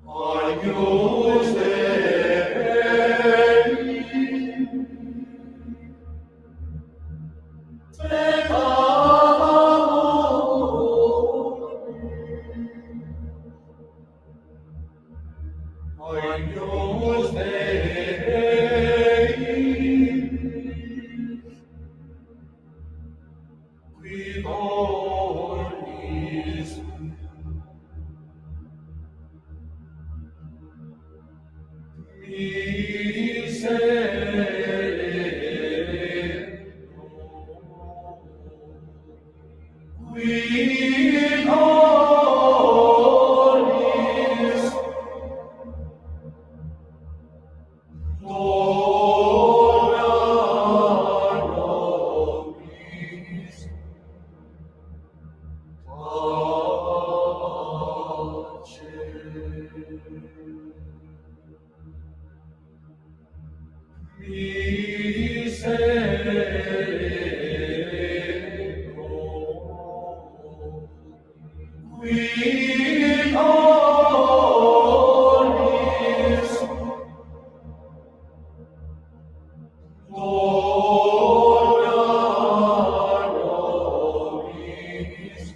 Agnus Dei, Agnus Dei, qui dormis, miserere, qui dormis, dona nobis pace, miserere, qui dormis, dona nobis pace.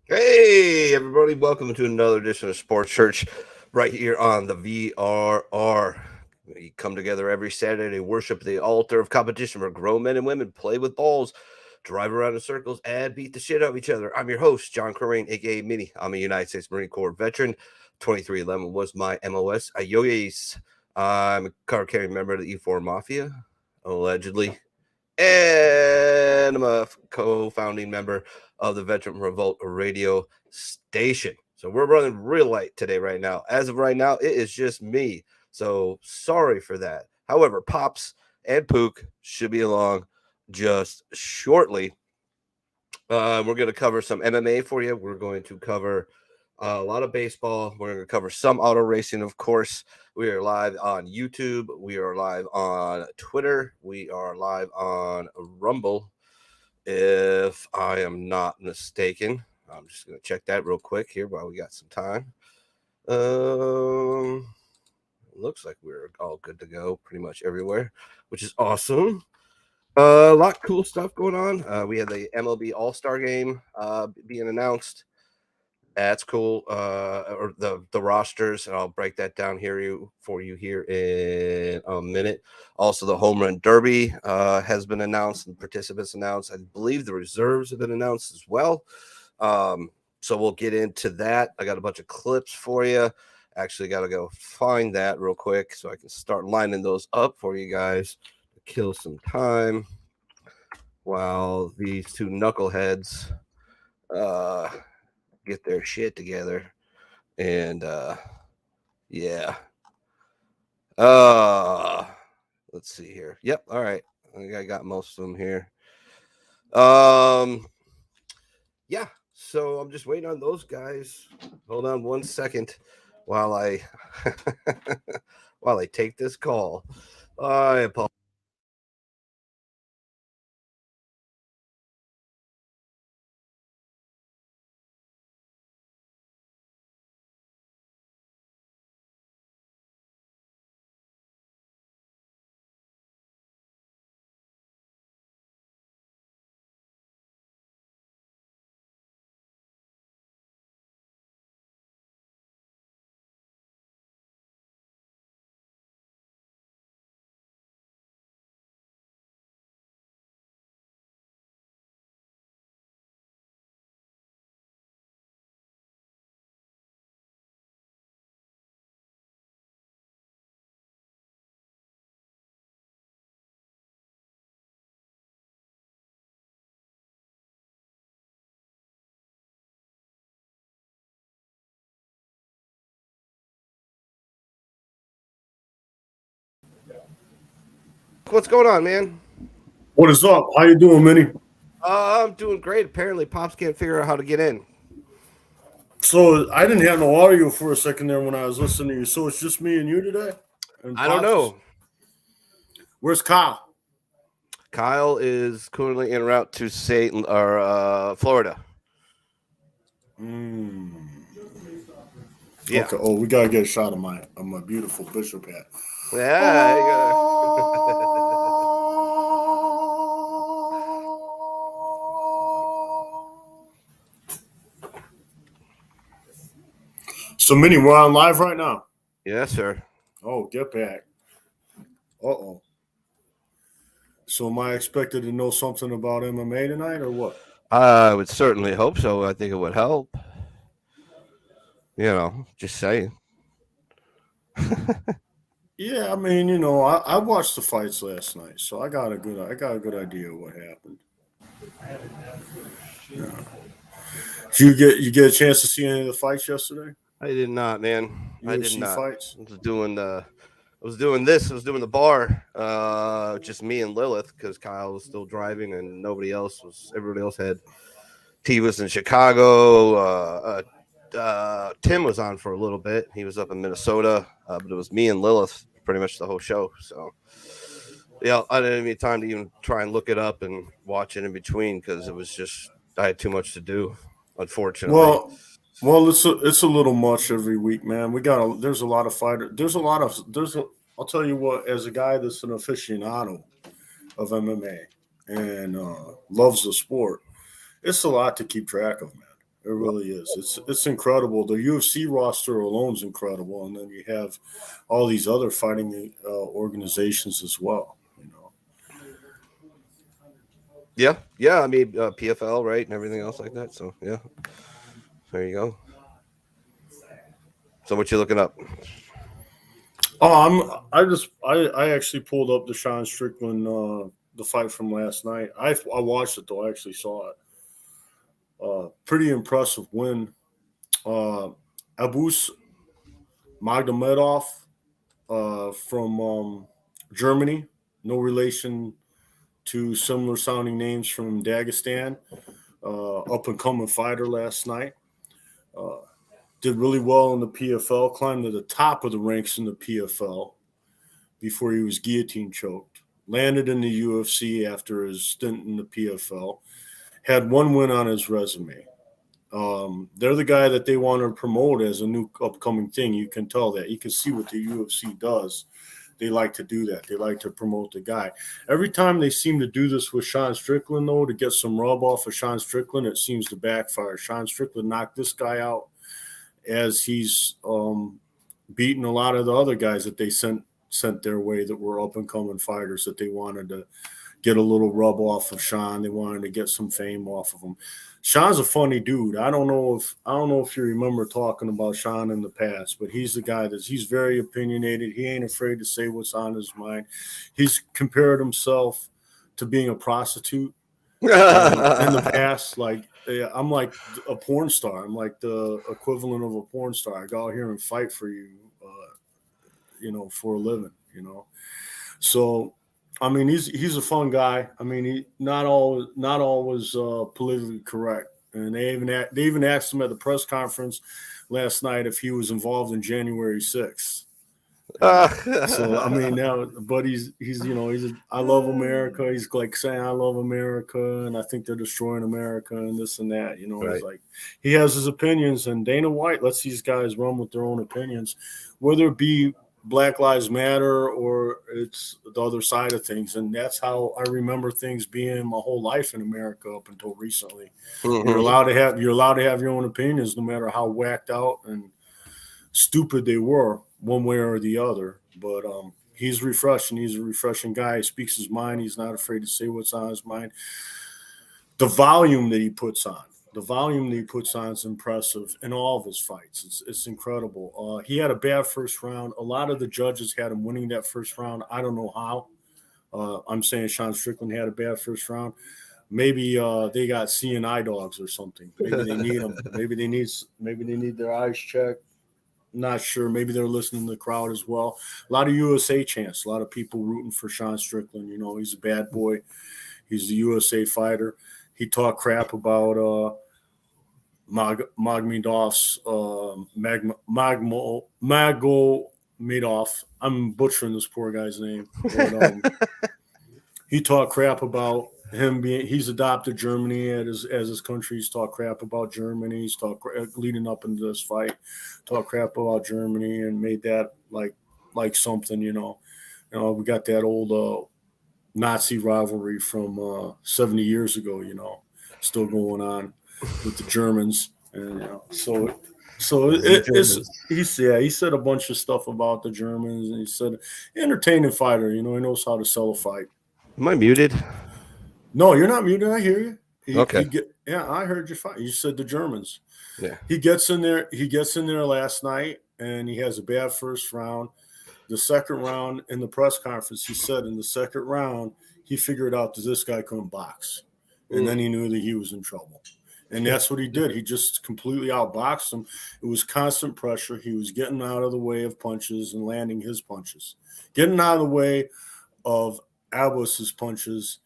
Hey, everybody, welcome to another edition of Sports Church right here on the VRR. We come together every Saturday to worship at the altar of competition where grown men and women play with balls, drive around in circles, and beat the shit out of each other. I'm your host, John Corain, aka Mini. I'm a United States Marine Corps veteran. 2311 was my MOS. Ayoyes. I'm a card-carrying member of the E4 Mafia, allegedly. And I'm a co-founding member of the Veteran Revolt radio station. So we're running real light today right now. As of right now, it is just me. So sorry for that. However, Pops and Pook should be along just shortly. We're going to cover some MMA for you. We're going to cover a lot of baseball. We're going to cover some auto racing, of course. We are live on YouTube. We are live on Twitter. We are live on Rumble, if I am not mistaken. I'm just going to check that real quick here while we got some time. Looks like we're all good to go pretty much everywhere, which is awesome. A lot of cool stuff going on. We had the MLB All-Star game being announced. That's cool. Or the rosters, and I'll break that down here for you here in a minute. Also, the Home Run Derby has been announced and participants announced. I believe the reserves have been announced as well. So we'll get into that. I got a bunch of clips for you. Actually, got to go find that real quick so I can start lining those up for you guys to kill some time while these two knuckleheads get their shit together. And yeah. Let's see here. Yep. All right. I think I got most of them here. Yeah. So I'm just waiting on those guys. Hold on one second while I while I take this call. I apologize. what's going on, man? What is up? How you doing, Mini? I'm doing great. Apparently, Pops can't figure out how to get in. So I didn't have no audio for a second there when I was listening to you. So it's just me and you today? And I don't know. Where's Kyle? Kyle is currently en route to Florida. Yeah. Okay. Oh, we gotta get a shot of my beautiful Bishop hat. Yeah. You gotta... So, Mini, we're on live right now. Yes, sir. Oh, get back. Uh-oh. So am I expected to know something about MMA tonight or what? I would certainly hope so. I think it would help. Just saying. Yeah, I mean, I watched the fights last night, so I got a good idea of what happened. Yeah. Did you get a chance to see any of the fights yesterday? I did not, man. I did not. Fights? I was doing the bar. Just me and Lilith, because Kyle was still driving and everybody else had T was in Chicago. Tim was on for a little bit. He was up in Minnesota, but it was me and Lilith pretty much the whole show. So yeah, I didn't have any time to even try and look it up and watch it in between because it was just I had too much to do, unfortunately. Well, it's a little much every week, man. There's a lot of fighters. I'll tell you what, as a guy that's an aficionado of MMA and loves the sport, it's a lot to keep track of, man. It really is. It's incredible. The UFC roster alone is incredible, and then you have all these other fighting organizations as well. Yeah. I mean, PFL, right, and everything else like that. So yeah, there you go. So what you looking up? Oh, I actually pulled up the Sean Strickland the fight from last night. I watched it though. I actually saw it. Pretty impressive win. Abus Magomedov from Germany, no relation to similar sounding names from Dagestan. Up and coming fighter last night. Did really well in the PFL, climbed to the top of the ranks in the PFL before he was guillotine choked. Landed in the UFC after his stint in the PFL. Had one win on his resume. They're the guy that they want to promote as a new upcoming thing. You can tell that. You can see what the UFC does. They like to do that. They like to promote the guy. Every time they seem to do this with Sean Strickland, though, to get some rub off of Sean Strickland, it seems to backfire. Sean Strickland knocked this guy out as he's beaten a lot of the other guys that they sent their way that were up-and-coming fighters that they wanted to get a little rub off of Sean. They wanted to get some fame off of him. Sean's a funny dude. I don't know if you remember talking about Sean in the past, but he's the guy he's very opinionated. He ain't afraid to say what's on his mind. He's compared himself to being a prostitute in the past. Like, I'm like a porn star. I'm like the equivalent of a porn star. I go out here and fight for you, for a living, So, I mean, he's a fun guy. I mean, he not always politically correct. And they even asked him at the press conference last night if he was involved in January 6th. So I mean, now, but I love America. He's like saying I love America, and I think they're destroying America and this and that. Right. It's like he has his opinions, and Dana White lets these guys run with their own opinions, whether it be Black Lives Matter or it's the other side of things. And that's how I remember things being my whole life in America up until recently. Mm-hmm. You're allowed to have your own opinions, no matter how whacked out and stupid they were, one way or the other. But he's refreshing. He's a refreshing guy. He speaks his mind. He's not afraid to say what's on his mind. The volume that he puts on is impressive in all of his fights. It's incredible. He had a bad first round. A lot of the judges had him winning that first round. I don't know how. I'm saying Sean Strickland had a bad first round. Maybe they got CNI dogs or something. Maybe they need them. Maybe they need their eyes checked. Not sure. Maybe they're listening to the crowd as well. A lot of USA chants. A lot of people rooting for Sean Strickland. You know, he's a bad boy. He's the USA fighter. He talked crap about Magomedov's Magomedov. I'm butchering this poor guy's name. But, he talked crap about him he's adopted Germany as his country. He's talked crap about Germany. He's talked leading up into this fight, talked crap about Germany and made that like something, you know. We got that old Nazi rivalry from 70 years ago, you know, still going on with the Germans. And, you know, he said a bunch of stuff about the Germans, and he said entertaining fighter, you know, he knows how to sell a fight. Am I muted? No, you're not muted. I hear you. Okay. I heard you fine. You said the Germans. Yeah. He gets in there last night, and he has a bad first round. The second round in the press conference, he said in the second round, he figured out that this guy couldn't box. And then he knew that he was in trouble. And that's what he did. He just completely outboxed him. It was constant pressure. He was getting out of the way of punches and landing his punches. Getting out of the way of Abas's punches.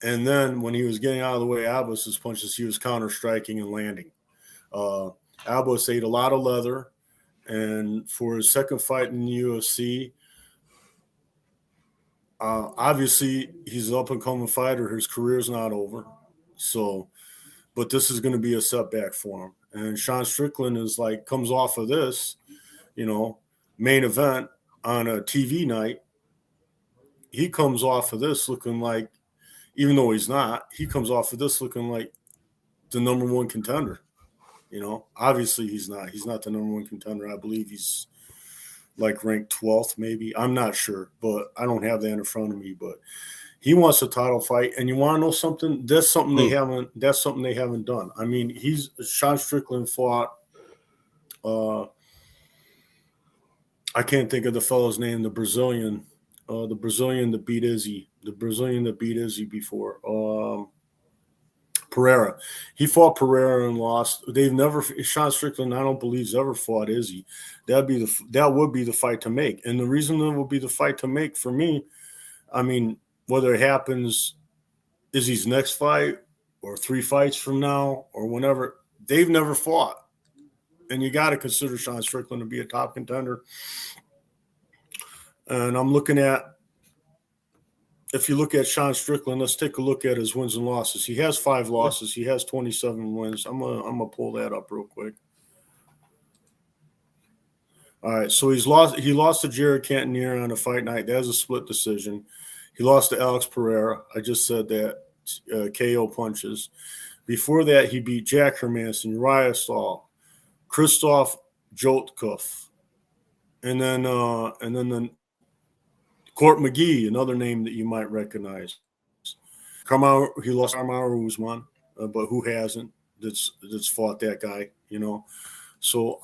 And then when he was getting out of the way of Abas's punches, he was counter-striking and landing. Abbas ate a lot of leather. And for his second fight in the UFC, obviously he's an up-and-coming fighter. His career's not over. So, but this is going to be a setback for him. And Sean Strickland comes off of this, you know, main event on a TV night. He comes off of this looking like, even though he's not, he comes off of this looking like the number one contender. You know, obviously he's not. He's not the number one contender. I believe he's ranked 12th, maybe. I'm not sure, but I don't have that in front of me. But he wants a title fight, and you want to know something? That's something they haven't. That's something they haven't done. I mean, Sean Strickland fought. I can't think of the fellow's name. The Brazilian that beat Izzy. The Brazilian that beat Izzy before. Pereira. He fought Pereira and lost. Sean Strickland, I don't believe, has ever fought Izzy. That would be the fight to make. And the reason that would be the fight to make for me, I mean, whether it happens Izzy's next fight or 3 fights from now or whenever, they've never fought. And you got to consider Sean Strickland to be a top contender. And I'm looking at, if you look at Sean Strickland, let's take a look at his wins and losses. He has 5 losses. He has 27 wins. I'm gonna pull that up real quick. All right, so he lost to Jared Cantonier on a fight night. That was a split decision. He lost to Alex Pereira. I just said that, KO punches. Before that, he beat Jack Hermanson, Uriah Stahl, Christoph Jotkov, and then Court McGee, another name that you might recognize. He lost Kamaru Usman, but who hasn't? That's fought that guy, you know. So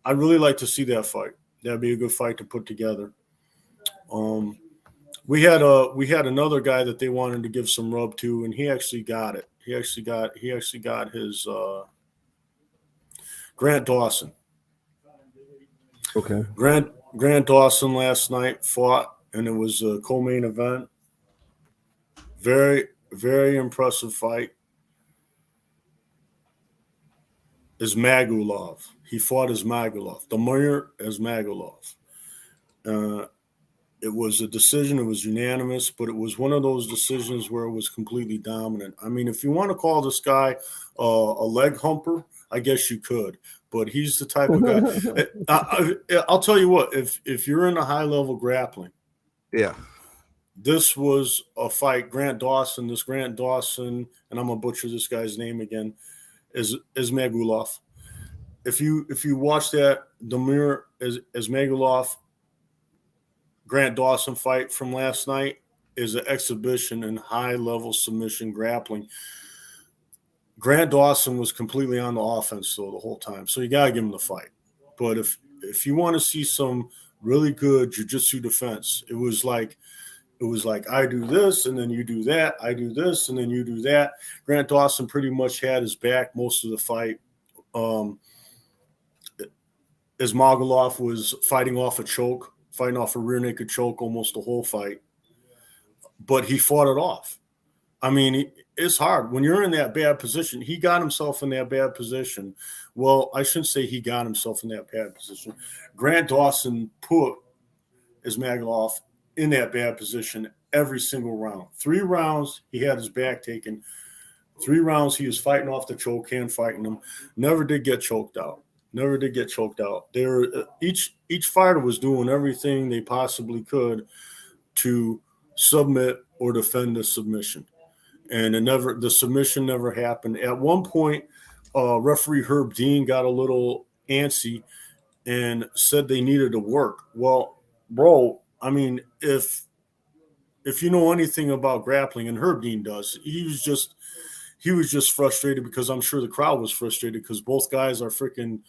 I really like to see that fight. That'd be a good fight to put together. We had another guy that they wanted to give some rub to, and he actually got it. He actually got his Grant Dawson. Okay. Grant Dawson last night fought. And it was a co-main event. Very, very impressive fight. Ismagulov. He fought Ismagulov. Damir Ismagulov. It was a decision. It was unanimous, but it was one of those decisions where it was completely dominant. I mean, if you want to call this guy a leg humper, I guess you could. But he's the type of guy. I'll tell you what. If you're in a high-level grappling, yeah, this was a fight. Grant Dawson, and I'm gonna butcher this guy's name again, is Ismagulov. If you watch that Damir Ismagulov Grant Dawson fight from last night, is an exhibition in high-level submission grappling. Grant Dawson was completely on the offense though the whole time, so you gotta give him the fight. But if you want to see some really good jiu-jitsu defense, it was like I do this and then you do that, I do this and then you do that. Grant Dawson pretty much had his back most of the fight. Ismagulov was fighting off a rear naked choke almost the whole fight, but he fought it off. I mean, it's hard when you're in that bad position. He got himself in that bad position. Well, I shouldn't say he got himself in that bad position. Grant Dawson put Ismagulov in that bad position every single round. 3 rounds, he had his back taken. 3 rounds, he was fighting off the choke, hand fighting him. Never did get choked out. They were each fighter was doing everything they possibly could to submit or defend the submission, and the submission never happened. At one point, referee Herb Dean got a little antsy and said they needed to work. Well, bro, I mean, if you know anything about grappling, and Herb Dean does, he was just frustrated because I'm sure the crowd was frustrated because both guys are freaking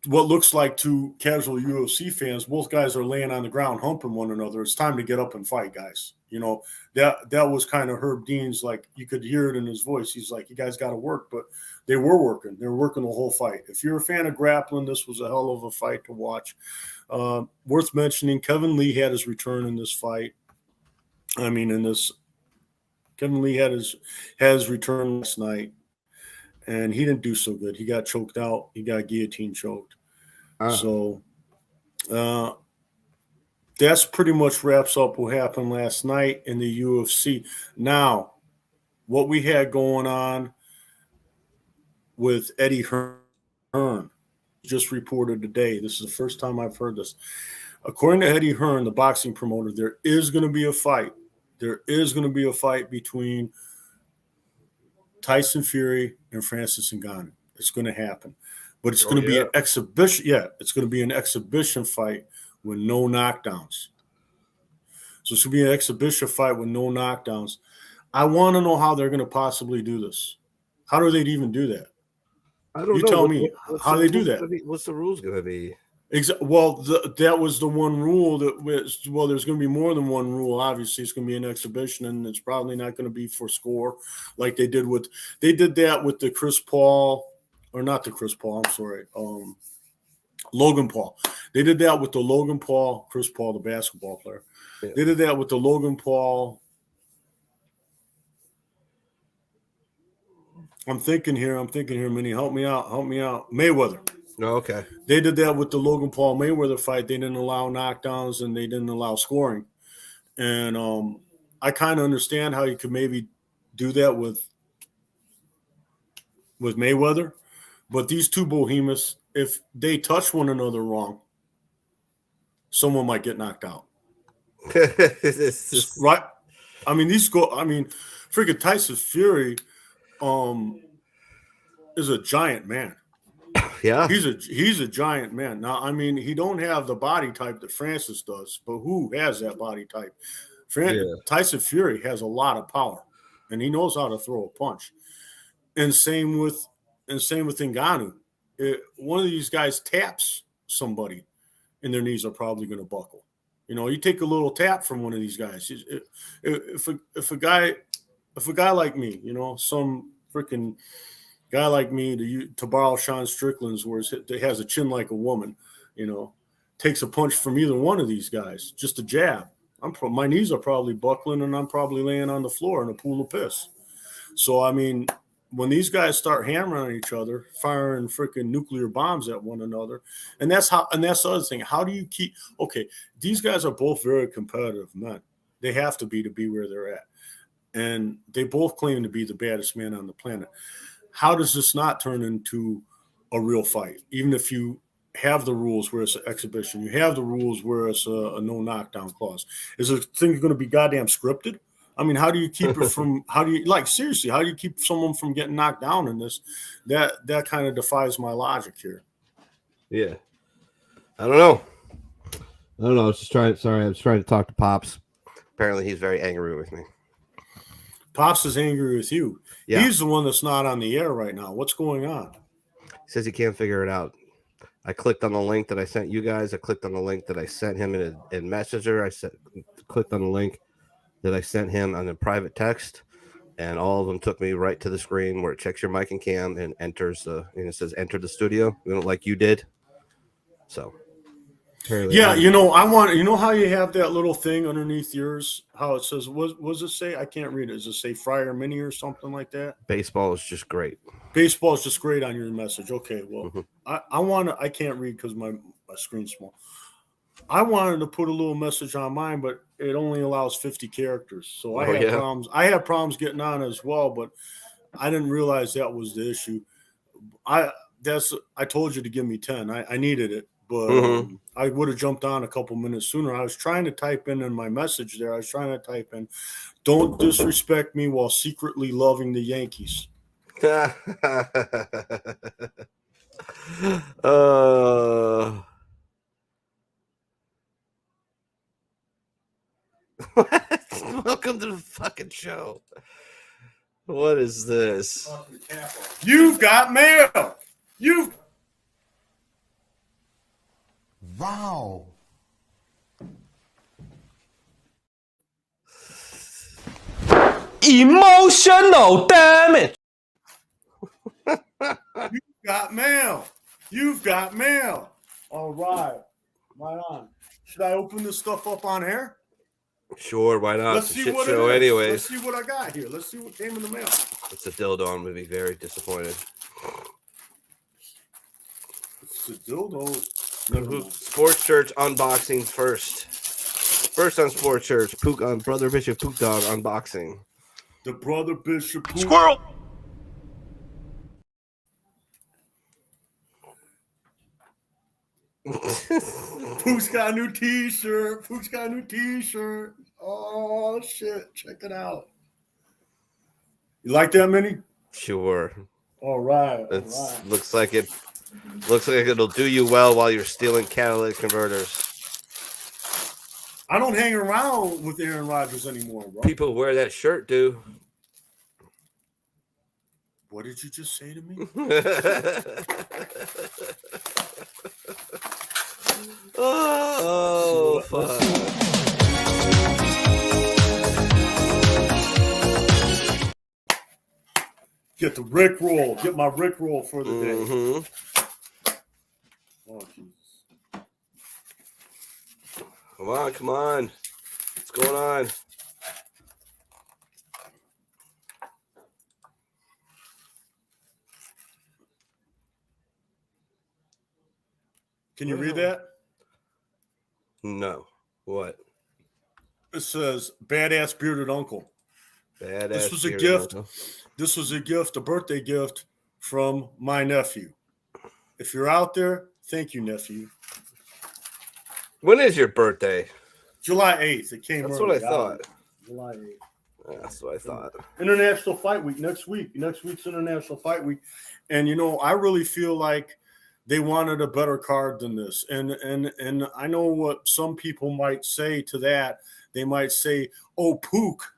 what looks like to casual UFC fans, both guys are laying on the ground humping one another. It's time to get up and fight, guys. You know, that was kind of Herb Dean's, like, you could hear it in his voice. He's like, you guys got to work, but they were working. They were working the whole fight. If you're a fan of grappling, this was a hell of a fight to watch. Worth mentioning, Kevin Lee had his return in this fight. I mean, Kevin Lee had his return last night, and he didn't do so good. He got choked out. He got guillotine choked. So that's pretty much wraps up what happened last night in the UFC. Now, what we had going on with Eddie Hearn just reported today. This is the first time I've heard this. According to Eddie Hearn, the boxing promoter, there is going to be a fight. There is going to be a fight between Tyson Fury and Francis Ngannou. It's going to happen. But it's going to be an exhibition. Yeah, it's going to be an exhibition fight with no knockdowns. So it's going to be an exhibition fight with no knockdowns. I want to know how they're going to possibly do this. How do they even do that? I don't know. You tell me how they do that. What's the rules going to be? Well, that was the one rule that was, well, there's going to be more than one rule. Obviously, it's going to be an exhibition, and it's probably not going to be for score like they did that with the Chris Paul. Or not the Chris Paul, I'm sorry, Logan Paul. They did that with the Logan Paul, Chris Paul, the basketball player. Yeah. They did that with the Logan Paul. I'm thinking here, Minnie. Help me out. Mayweather. Oh, okay. They did that with the Logan Paul Mayweather fight. They didn't allow knockdowns and they didn't allow scoring. And I kind of understand how you could maybe do that with Mayweather. But these two behemoths, if they touch one another wrong, someone might get knocked out. Right? I mean, freaking Tyson Fury is a giant man. Yeah. He's a giant man. Now, I mean, he don't have the body type that Francis does, but who has that body type? Tyson Fury has a lot of power, and he knows how to throw a punch. And same with Ngannou. One of these guys taps somebody, and their knees are probably going to buckle. You know, you take a little tap from one of these guys. If a guy like me, you know, some freaking guy like me, to borrow Sean Strickland's words, that has a chin like a woman, you know, takes a punch from either one of these guys, just a jab, my knees are probably buckling, and I'm probably laying on the floor in a pool of piss. So, I mean, when these guys start hammering on each other, firing freaking nuclear bombs at one another, and that's the other thing. How do you keep? Okay, these guys are both very competitive men. They have to be where they're at, and they both claim to be the baddest man on the planet. How does this not turn into a real fight? Even if you have the rules where it's an exhibition, you have the rules where it's a no knockdown clause. Is the thing going to be goddamn scripted? I mean, how do you keep it from? Seriously? How do you keep someone from getting knocked down in this? That kind of defies my logic here. Yeah, I don't know. I was just trying. Sorry, I was trying to talk to Pops. Apparently, he's very angry with me. Pops is angry with you. Yeah. He's the one that's not on the air right now. What's going on? He says he can't figure it out. I clicked on the link that I sent you guys. I clicked on the link that I sent him in Messenger. Clicked on the link that I sent him on a private text, and all of them took me right to the screen where it checks your mic and cam and enters and it says enter the studio, like you did So yeah, you know, how you have that little thing underneath yours, how it says, what does it say? I can't read it. Does it say Friar Mini or something like that? baseball is just great. Baseball is just great on your message. Okay, well, Mhm. I can't read because my screen's small. I wanted to put a little message on mine, but it only allows 50 characters. So I had problems. I had problems getting on as well, but I didn't realize that was the issue. I told you to give me 10. I needed it, but I would have jumped on a couple minutes sooner. I was trying to type in my message there. I was trying to type in, "Don't disrespect me while secretly loving the Yankees." Welcome to the fucking show. What is this? You've got mail. Wow. Emotional damage. You've got mail. All right. Right on. Should I open this stuff up on air? Sure, why not? Let's It's a see shit what show it is. anyways. Let's see what I got here. Let's see what came in the mail. It's a dildo. I'm gonna be very disappointed. It's a dildo. Never mind. Sports Church unboxing first. First on Sports Church, Pook on Brother Bishop Pook Dawg unboxing. The brother Bishop Pook. Squirrel. Pook's got a new t-shirt. Oh shit! Check it out. You like that, Minnie? Sure. All right. Looks like it'll do you well while you're stealing catalytic converters. I don't hang around with Aaron Rodgers anymore, bro. People who wear that shirt do. What did you just say to me? Oh, fuck. Get the Rick roll. Get my Rick roll for the day. Mm-hmm. Oh, Jesus. Come on. What's going on? Can you read that? No. What? It says, "Badass bearded uncle." Badass. This was a bearded gift. uncle. This was a gift, a birthday gift from my nephew. If you're out there, thank you, nephew. When is your birthday? July 8th. It came That's early. what I thought. July 8th. That's what I thought. International Fight Week next week. Next week's International Fight Week. And, you know, I really feel like they wanted a better card than this. And I know what some people might say to that. They might say, "Oh, Pook,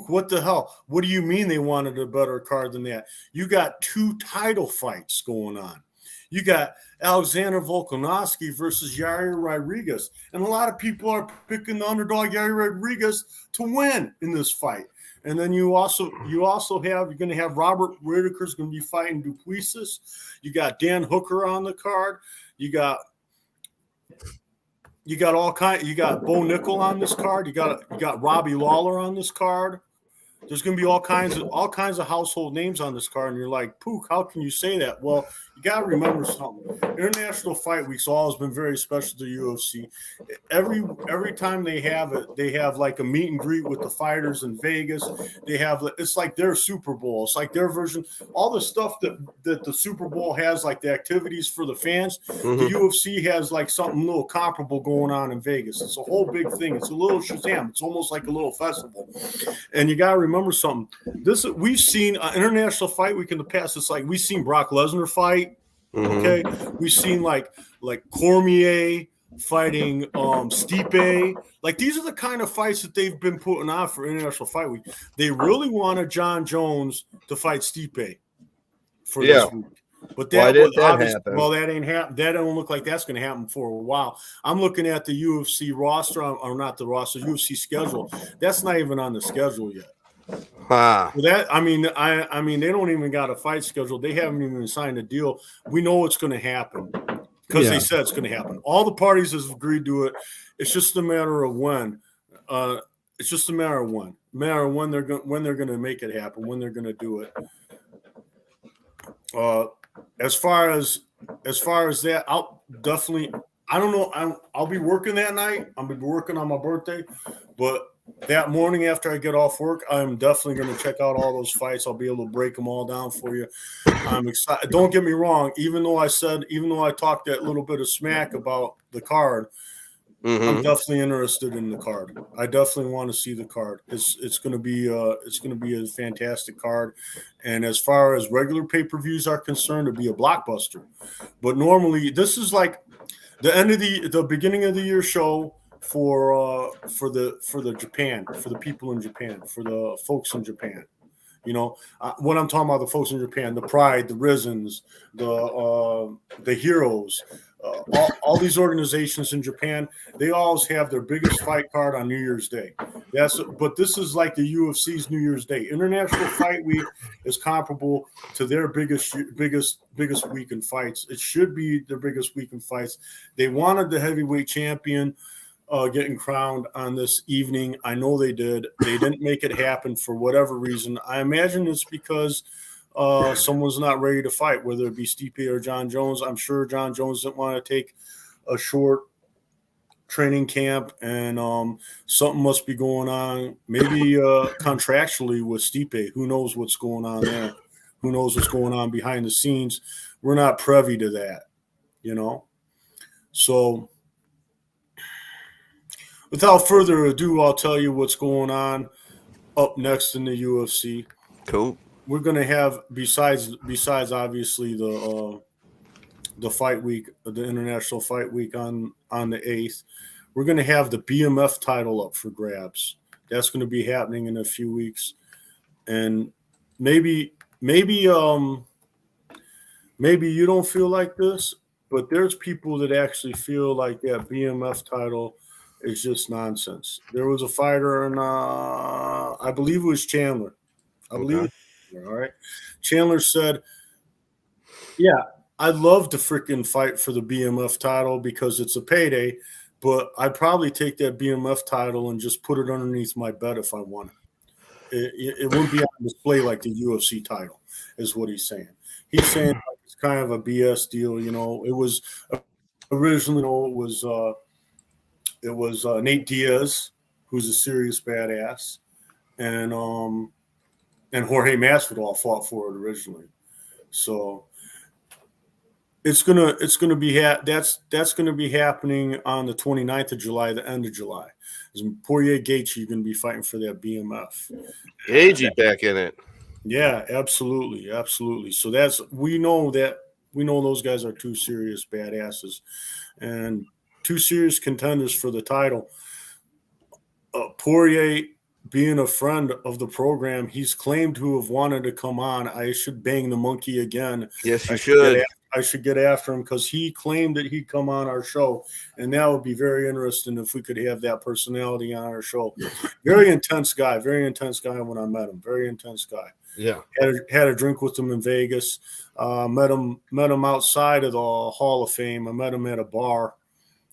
what the hell? What do you mean they wanted a better card than that? You got 2 title fights going on. You got Alexander Volkanovski versus Yair Rodriguez. And a lot of people are picking the underdog Yair Rodriguez to win in this fight. And then you're going to have Robert Whitaker's going to be fighting Duplessis. You got Dan Hooker on the card. You got Bo Nickel on this card. You got Robbie Lawler on this card. There's going to be all kinds of household names on this card, and you're like, "Pook, how can you say that?" Well, you got to remember something. International Fight Week's always been very special to UFC. Every time they have it, they have like a meet and greet with the fighters in Vegas. It's like their Super Bowl. It's like their version. All the stuff that the Super Bowl has, like the activities for the fans, the UFC has like something a little comparable going on in Vegas. It's a whole big thing. It's a little Shazam. It's almost like a little festival. And you got to remember something. We've seen International Fight Week in the past. It's like we've seen Brock Lesnar fight. Okay, we've seen like Cormier fighting Stipe. Like these are the kind of fights that they've been putting on for International Fight Week. They really wanted John Jones to fight Stipe for this week. But why did that happen? Well, that ain't happen. That don't look like that's going to happen for a while. I'm looking at the UFC roster, or not the roster, UFC schedule. That's not even on the schedule yet. Huh. I mean, they don't even got a fight schedule. They haven't even signed a deal. We know what's going to happen. because they said it's going to happen. All the parties have agreed to it. It's just a matter of when. It's just a matter of when. Matter of when they're going to make it happen. When they're going to do it. As far as that, I'll definitely. I don't know. I'll be working that night. I'll be working on my birthday, but that morning after I get off work, I'm definitely going to check out all those fights. I'll be able to break them all down for you. I'm excited. Don't get me wrong. Even though I talked that little bit of smack about the card, I'm definitely interested in the card. I definitely want to see the card. It's going to be a fantastic card. And as far as regular pay-per-views are concerned, it'll be a blockbuster. But normally, this is like the beginning of the year show for the Japan, for the people in Japan, for the folks in Japan. You know, what I'm talking about, the folks in Japan, the Pride, the Risens, the Heroes, all these organizations in Japan, they always have their biggest fight card on New Year's Day. But this is like the UFC's New Year's Day. International Fight Week is comparable to their biggest week in fights. It should be their biggest week in fights. They wanted the heavyweight champion getting crowned on this evening. I know they did. They didn't make it happen for whatever reason. I imagine it's because someone's not ready to fight, whether it be Stipe or John Jones. I'm sure John Jones didn't want to take a short training camp, and something must be going on. Maybe contractually with Stipe. Who knows what's going on there? Who knows what's going on behind the scenes? We're not privy to that, you know? So without further ado, I'll tell you what's going on up next in the UFC. Cool. We're going to have, besides obviously the fight week, the International Fight Week on the 8th, we're going to have the BMF title up for grabs. That's going to be happening in a few weeks. And maybe you don't feel like this, but there's people that actually feel like that BMF title is just nonsense. There was a fighter, and I believe it was Chandler. All right. Chandler said, "Yeah, I'd love to freaking fight for the BMF title because it's a payday, but I'd probably take that BMF title and just put it underneath my bed if I want it. It wouldn't be on display like the UFC title," is what he's saying. He's saying like it's kind of a BS deal. You know, it was originally, it was Nate Diaz, who's a serious badass, and Jorge Masvidal fought for it originally. So it's gonna be that's gonna be happening on the 29th of July, the end of July. Poirier Gaethje going to be fighting for that BMF. Gaethje back in it. Yeah, absolutely. So we know those guys are two serious badasses and two serious contenders for the title. Poirier, being a friend of the program, he's claimed to have wanted to come on. I should bang the monkey again. Yes, you should. I should get after him because he claimed that he'd come on our show, and that would be very interesting if we could have that personality on our show. Very intense guy when I met him. Very intense guy. Yeah. Had a drink with him in Vegas. Met him outside of the Hall of Fame. I met him at a bar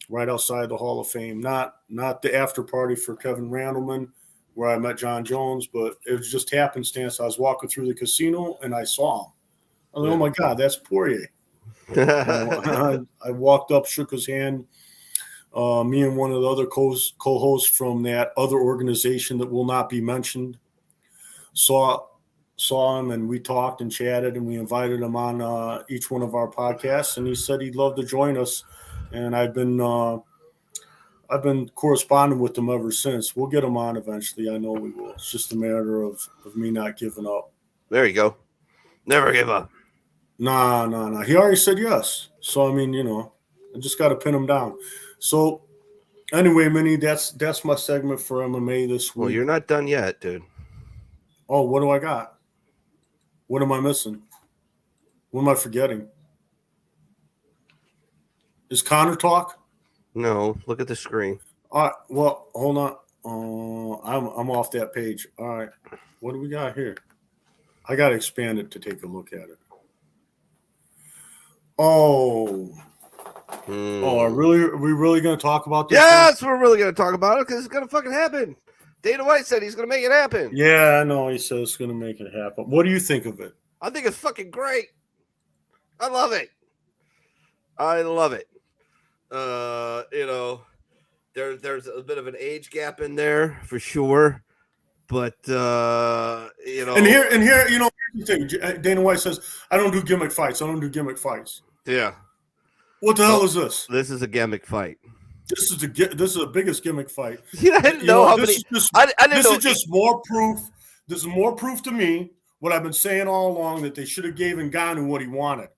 right outside the Hall of Fame. Not the after party for Kevin Randleman where I met John Jones, but it was just happenstance. I was walking through the casino and I saw him. I was like, oh my God, that's Poirier. I walked up, shook his hand. Me and one of the other co-hosts from that other organization that will not be mentioned saw him, and we talked and chatted, and we invited him on each one of our podcasts, and he said he'd love to join us. And I've been corresponding with him ever since. We'll get him on eventually. I know we will. It's just a matter of me not giving up. There you go. Never give up. Nah. He already said yes. So, I mean, I just got to pin him down. So, anyway, Minnie, that's my segment for MMA this week. Well, you're not done yet, dude. Oh, what do I got? What am I missing? What am I forgetting? Is Connor talk? No, look at the screen. Well, hold on. I'm off that page. All right. What do we got here? I got to expand it to take a look at it. Oh, Oh, are we really going to talk about this? Yes, we're really going to talk about it because it's going to fucking happen. Dana White said he's going to make it happen. Yeah, I know. He says it's going to make it happen. What do you think of it? I think it's fucking great. I love it. I love it. There's a bit of an age gap in there for sure, but And here, here's the thing. Dana White says, "I don't do gimmick fights. I don't do gimmick fights." Yeah. What the hell is this? This is a gimmick fight. This is the biggest gimmick fight. Yeah, I didn't know how many. This is just more proof. This is more proof to me what I've been saying all along, that they should have given Ngannou what he wanted.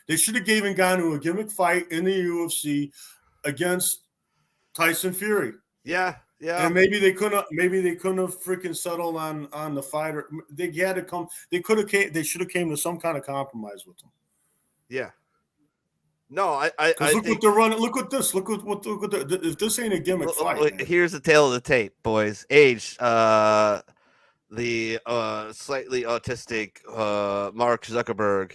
They should have given Ngannou a gimmick fight in the UFC against Tyson Fury. Yeah. And maybe they couldn't have freaking settled on the fighter. They had to come. They should have came to some kind of compromise with them. Yeah. No, I look what they're running. Look at this. Look at if this ain't a gimmick fight. Man. Here's the tale of the tape, boys. Age, the slightly autistic Mark Zuckerberg,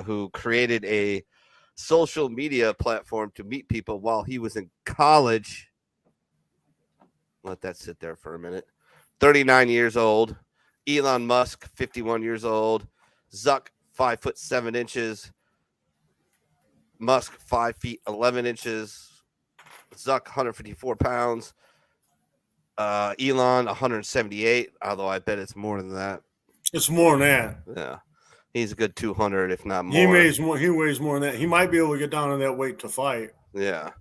who created a social media platform to meet people while he was in college. Let that sit there for a minute. 39 years old. Elon Musk, 51 years old. Zuck, 5'7". Musk, 5 feet 11 inches. Zuck, 154 pounds. Elon, 178. Although I bet it's more than that. It's more than that. Yeah, he's a good 200, if not more. He weighs more. He weighs more than that. He might be able to get down to that weight to fight. Yeah,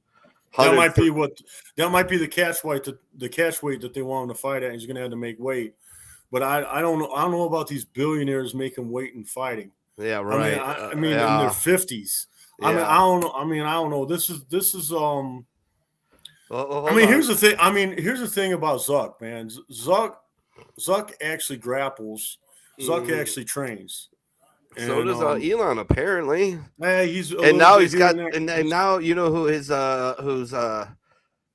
that might be the catch weight that they want him to fight at. He's going to have to make weight. But I don't know about these billionaires making weight and fighting. Yeah, right. I mean, in their 50s. Yeah. I don't know. This is. Here's the thing. Here's the thing about Zuck, man. Zuck actually grapples. Zuck actually trains. And, so does Elon, apparently. Now you know who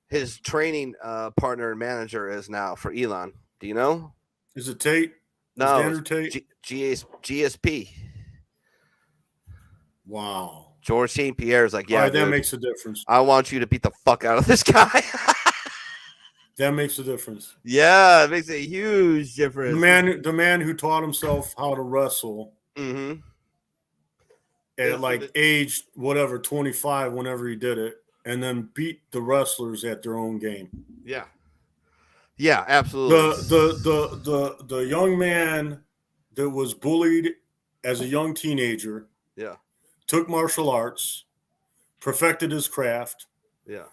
his training partner and manager is now for Elon. Do you know? Is it Tate? No, Andrew Tate? GSP. Wow. George St. Pierre is like, yeah, that makes a difference. I want you to beat the fuck out of this guy. That makes a difference. Yeah, it makes a huge difference. The man who taught himself how to wrestle at age 25, whenever he did it, and then beat the wrestlers at their own game. Yeah. Yeah, absolutely. The young man that was bullied as a young teenager. Yeah. Took martial arts, perfected his craft. Yeah.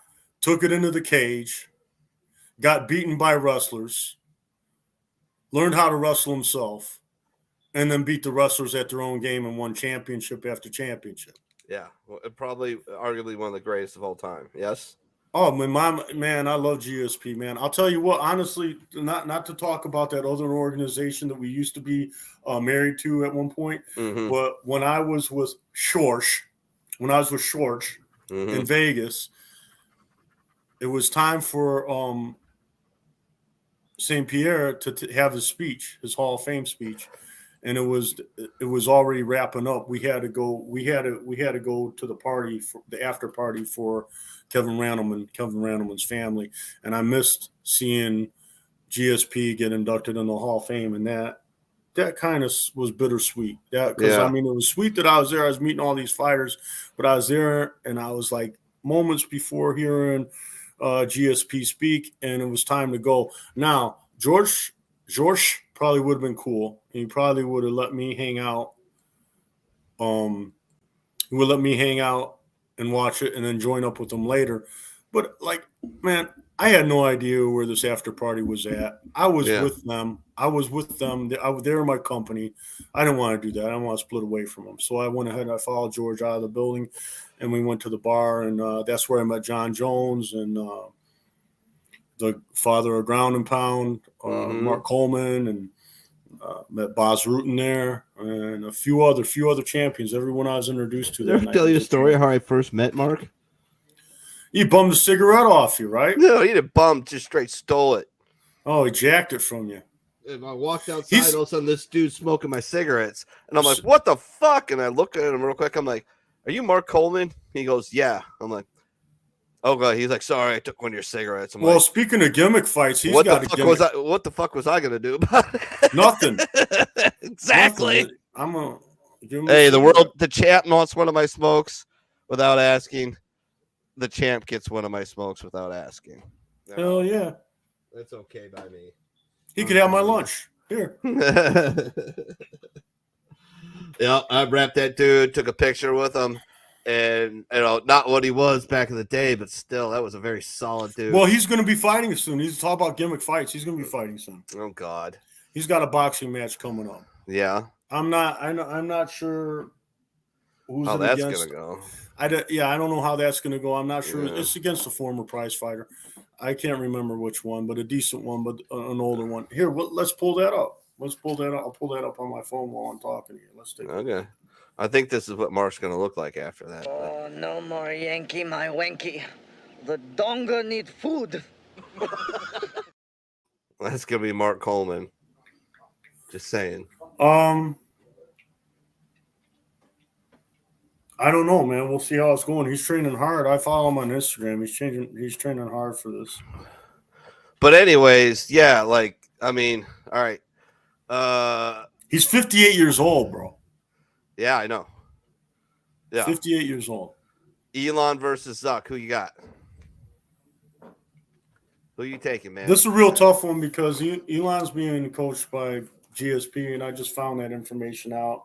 Took it into the cage, got beaten by wrestlers, learned how to wrestle himself, and then beat the wrestlers at their own game and won championship after championship. Yeah. Well, probably arguably one of the greatest of all time. Yes. Oh, man, I love GSP, man. I'll tell you what, honestly, not to talk about that other organization that we used to be married to at one point, but when I was with Schorsch in Vegas, it was time for St. Pierre to have his speech, his Hall of Fame speech, and it was already wrapping up. We had to go to the party, for the after party for Kevin Randleman's family, and I missed seeing GSP get inducted in the Hall of Fame, and that kind of was bittersweet. It was sweet that I was there. I was meeting all these fighters, but I was there, and I was like moments before hearing GSP speak, and it was time to go. Now, George probably would have been cool. He probably would have let me hang out. He would let me hang out and watch it and then join up with them later. But man, I had no idea where this after party was at. I was with them. They were my company. I didn't want to do that. I didn't want to split away from them. So I went ahead and I followed George out of the building, and we went to the bar, and that's where I met John Jones and the father of Ground and Pound, Mark Coleman, and met Bas Rutten there, and a few other champions. Everyone I was introduced to. Did I tell you a story of how I first met Mark? He bummed a cigarette off you, right? No, he didn't bum, just straight stole it. Oh, he jacked it from you. And I walked outside, all of a sudden this dude's smoking my cigarettes. And I'm like, what the fuck? And I looked at him real quick. I'm like, are you Mark Coleman? He goes, yeah. I'm like, Oh god, he's like, sorry, I took one of your cigarettes. I'm Well, like, speaking of gimmick fights, he's what got the a fuck gimmick. what the fuck was I gonna do about it? Nothing. Exactly. Nothing. I'm a give him a Hey, cigarette. the champ wants one of my smokes without asking. The champ gets one of my smokes without asking. Hell yeah. That's okay by me. He could have my lunch. Here. Yeah, I wrapped that dude, took a picture with him, and not what he was back in the day, but still, that was a very solid dude. Well, he's going to be fighting soon. He's talking about gimmick fights. He's going to be fighting soon. Oh God. He's got a boxing match coming up. Yeah. I'm not sure who's How it that's against. gonna go. I don't know how that's going to go. I'm not sure. Yeah. It's against a former prize fighter. I can't remember which one, but a decent one, but an older one. Here, let's pull that up. Let's pull that up. I'll pull that up on my phone while I'm talking to you. Let's take Okay. I think this is what Mark's gonna look like after that. Oh, no more Yankee, my wanky. The donga need food. That's gonna be Mark Coleman. Just saying. I don't know, man. We'll see how it's going. He's training hard. I follow him on Instagram. He's training hard for this. But anyways, yeah, like I mean, all right. He's 58 years old, bro. Yeah, I know. Yeah. 58 years old. Elon versus Zuck. Who you got? Who you taking, man? This is a real tough one because Elon's being coached by GSP, and I just found that information out.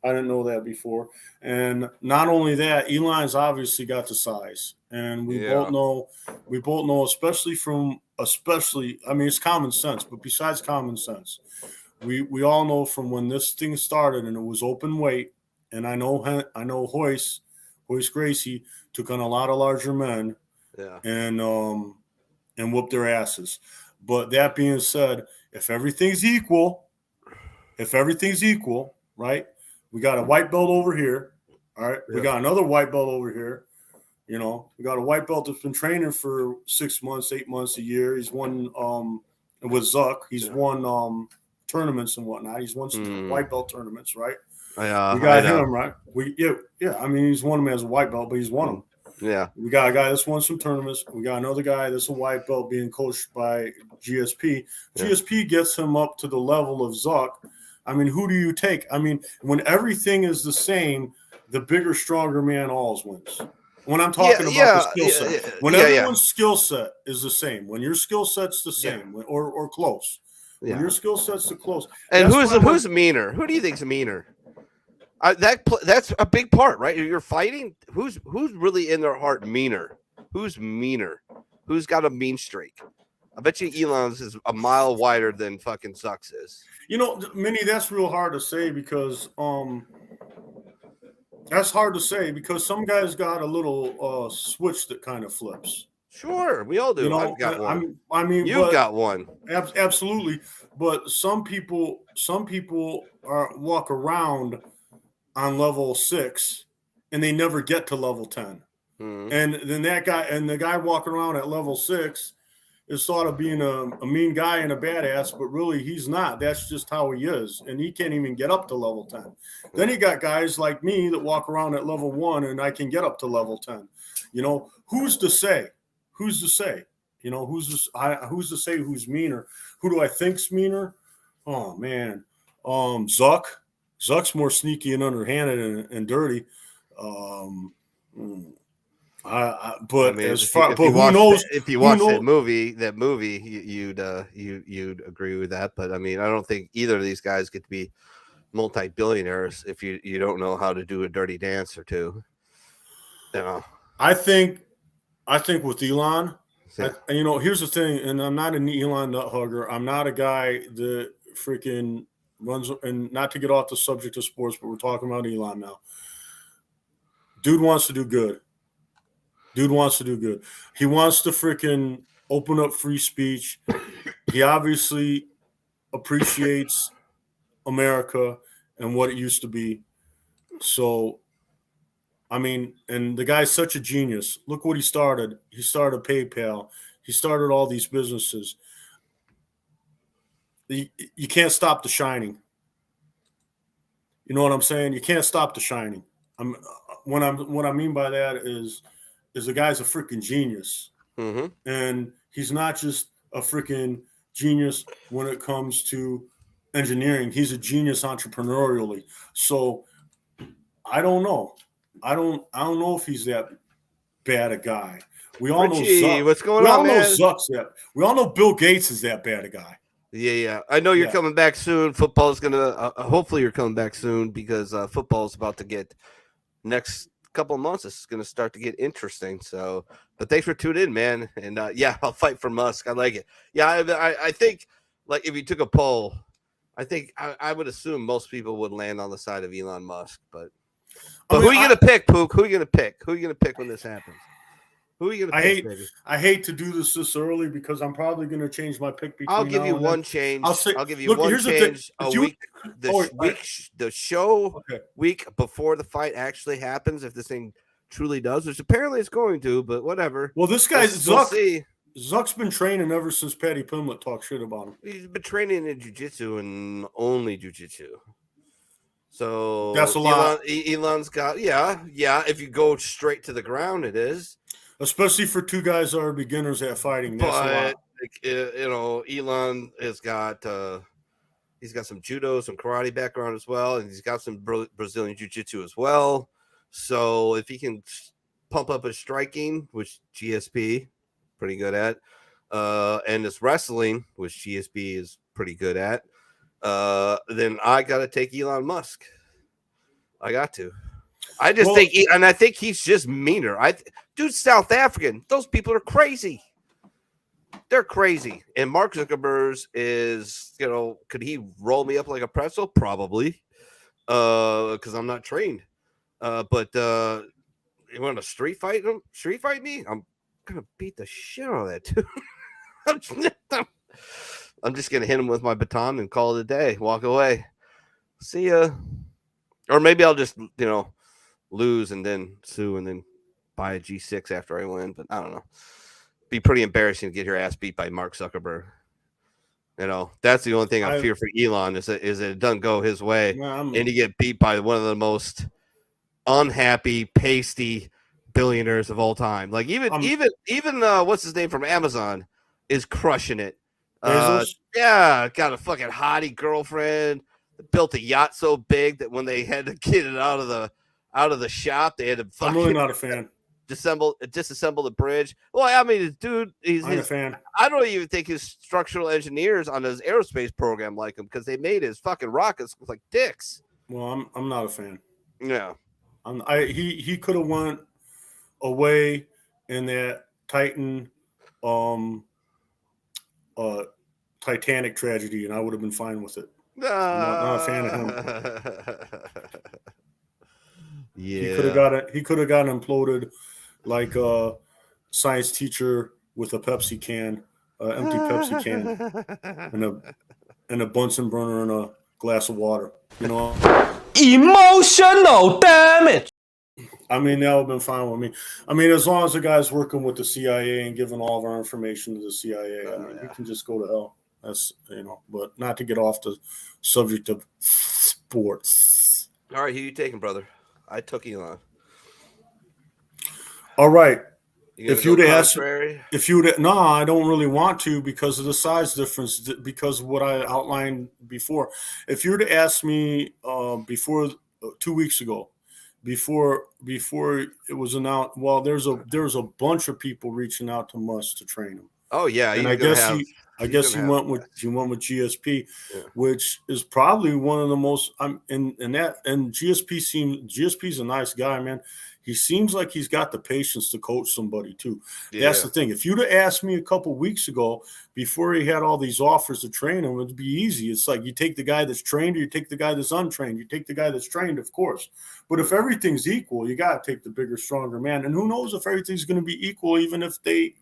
I didn't know that before. And not only that, Elon's obviously got the size. And we both know, especially, I mean, it's common sense, but besides common sense, we all know from when this thing started and it was open weight, and I know Hoist Gracie took on a lot of larger men, and whooped their asses. But that being said, if everything's equal, right? We got a white belt over here, all right? We got another white belt over here. You know, we got a white belt that's been training for 6 months, 8 months, a year. He's won with Zuck. He's won tournaments and whatnot. He's won some white belt tournaments, right? We got him, right? I mean, he's won them as a white belt, but he's won them. Yeah. We got a guy that's won some tournaments. We got another guy that's a white belt being coached by GSP. GSP gets him up to the level of Zuck. I mean, who do you take? I mean, when everything is the same, the bigger, stronger man always wins. When I'm talking about the skill set, when everyone's skill set is the same, when your skill set's the same, or close, when your skill set's the close. And who's meaner? Who do you think's meaner? That's a big part, right? You're fighting. Who's really in their heart meaner? Who's meaner? Who's got a mean streak? I bet you Elon's is a mile wider than fucking Zuck's is. You know, Mini, that's real hard to say because some guys got a little switch that kind of flips. Sure, we all do. You know, I've got one. You've got one. Absolutely, but some people walk around on level 6 and they never get to level 10. Mm-hmm. And then the guy walking around at level 6 is thought of being a mean guy and a badass, but really he's not. That's just how he is. And he can't even get up to level 10. Then you got guys like me that walk around at level 1 and I can get up to level 10. You know, who's to say? Who's to say? You know, who's to say who's meaner? Who do I think's meaner? Oh man. Zuck's more sneaky and underhanded and dirty. If you watch that movie, you'd agree with that. But I mean, I don't think either of these guys get to be multi-billionaires if you don't know how to do a dirty dance or two. You know, I think with Elon, you know, here's the thing, and I'm not an Elon nut hugger. I'm not a guy that freaking runs, and not to get off the subject of sports, but we're talking about Elon now. Dude wants to do good. He wants to freaking open up free speech. He obviously appreciates America and what it used to be. So, I mean, and the guy's such a genius. Look what he started. He started PayPal. He started all these businesses. You can't stop the shining. You know what I'm saying? You can't stop the shining. What I mean by that is is the guy's a freaking genius. Mm-hmm. And he's not just a freaking genius when it comes to engineering. He's a genius entrepreneurially. So I don't know. I don't know if he's that bad a guy. We all know Richie, Zuck. what's going we on, all know man? Zuck's that. We all know Bill Gates is that bad a guy. Yeah. I know you're Yeah. coming back soon. Football's gonna. Hopefully, you're coming back soon because football's about to get next couple of months. It's gonna start to get interesting. So, but thanks for tuning in, man. And yeah, I'll fight for Musk. I like it. Yeah, I think like if you took a poll, I think I would assume most people would land on the side of Elon Musk. But who are you gonna pick, Pook? Who are you gonna pick? Who are you gonna pick when this happens? Who are you gonna pick, baby? I hate to do this early because I'm probably going to change my pick. I'll give you one change. I'll give you one change a week. The show week before the fight actually happens, if this thing truly does, which apparently it's going to, but whatever. Well, this guy's we'll Zuck. See. Zuck's been training ever since Patty Pimlet talked shit about him. He's been training in jiu-jitsu and only jiu-jitsu. So that's a lot. Elon's got if you go straight to the ground, it is. Especially for two guys that are beginners at fighting. That's a lot. Elon has got he's got some judo, some karate background as well, and he's got some Brazilian jiu-jitsu as well. So if he can pump up his striking, which GSP pretty good at, and his wrestling, which GSP is pretty good at, then I got to take Elon Musk. I got to. I just think, and I think he's just meaner. Dude's South African. Those people are crazy. They're crazy. And Mark Zuckerberg is, could he roll me up like a pretzel? Probably, because I'm not trained. But you want to street fight him? Street fight me? I'm gonna beat the shit out of that dude. I'm just gonna hit him with my baton and call it a day. Walk away. See ya. Or maybe I'll just, lose and then sue and then buy a G6 after I win. But I don't know. Be pretty embarrassing to get your ass beat by Mark Zuckerberg. That's the only thing I fear for Elon is that it doesn't go his way and you get beat by one of the most unhappy, pasty billionaires of all time. Like even what's his name from Amazon is crushing it. Yeah, got a fucking hottie girlfriend. Built a yacht so big that when they had to get it out of the shop, they had to fucking. I'm really not a fan. Disassemble the bridge. Well, I mean, dude, I'm a fan. I don't even think his structural engineers on his aerospace program like him because they made his fucking rockets look like dicks. Well, I'm not a fan. Yeah, he could have went away in that Titan, Titanic tragedy, and I would have been fine with it. I'm not a fan of him. Yeah, he could have gotten imploded like a science teacher with a Pepsi can, empty Pepsi can, and a Bunsen burner and a glass of water. Emotional damage. I mean, that would have been fine with me. I mean, as long as the guy's working with the CIA and giving all of our information to the CIA, I mean, he can just go to hell. That's but not to get off the subject of sports. All right, who you taking, brother? I took Elon. All right. If you would no, I don't really want to because of the size difference, because of what I outlined before. If you were to ask me before 2 weeks ago, before it was announced, well, there's a bunch of people reaching out to Musk to train him. Oh yeah, and I guess he went with GSP, which is probably one of the most. GSP's a nice guy, man. He seems like he's got the patience to coach somebody too. Yeah. That's the thing. If you'd have asked me a couple weeks ago, before he had all these offers to train him, it'd be easy. It's like you take the guy that's trained, or you take the guy that's untrained. You take the guy that's trained, of course. But if everything's equal, you got to take the bigger, stronger man. And who knows if everything's going to be equal, even if they.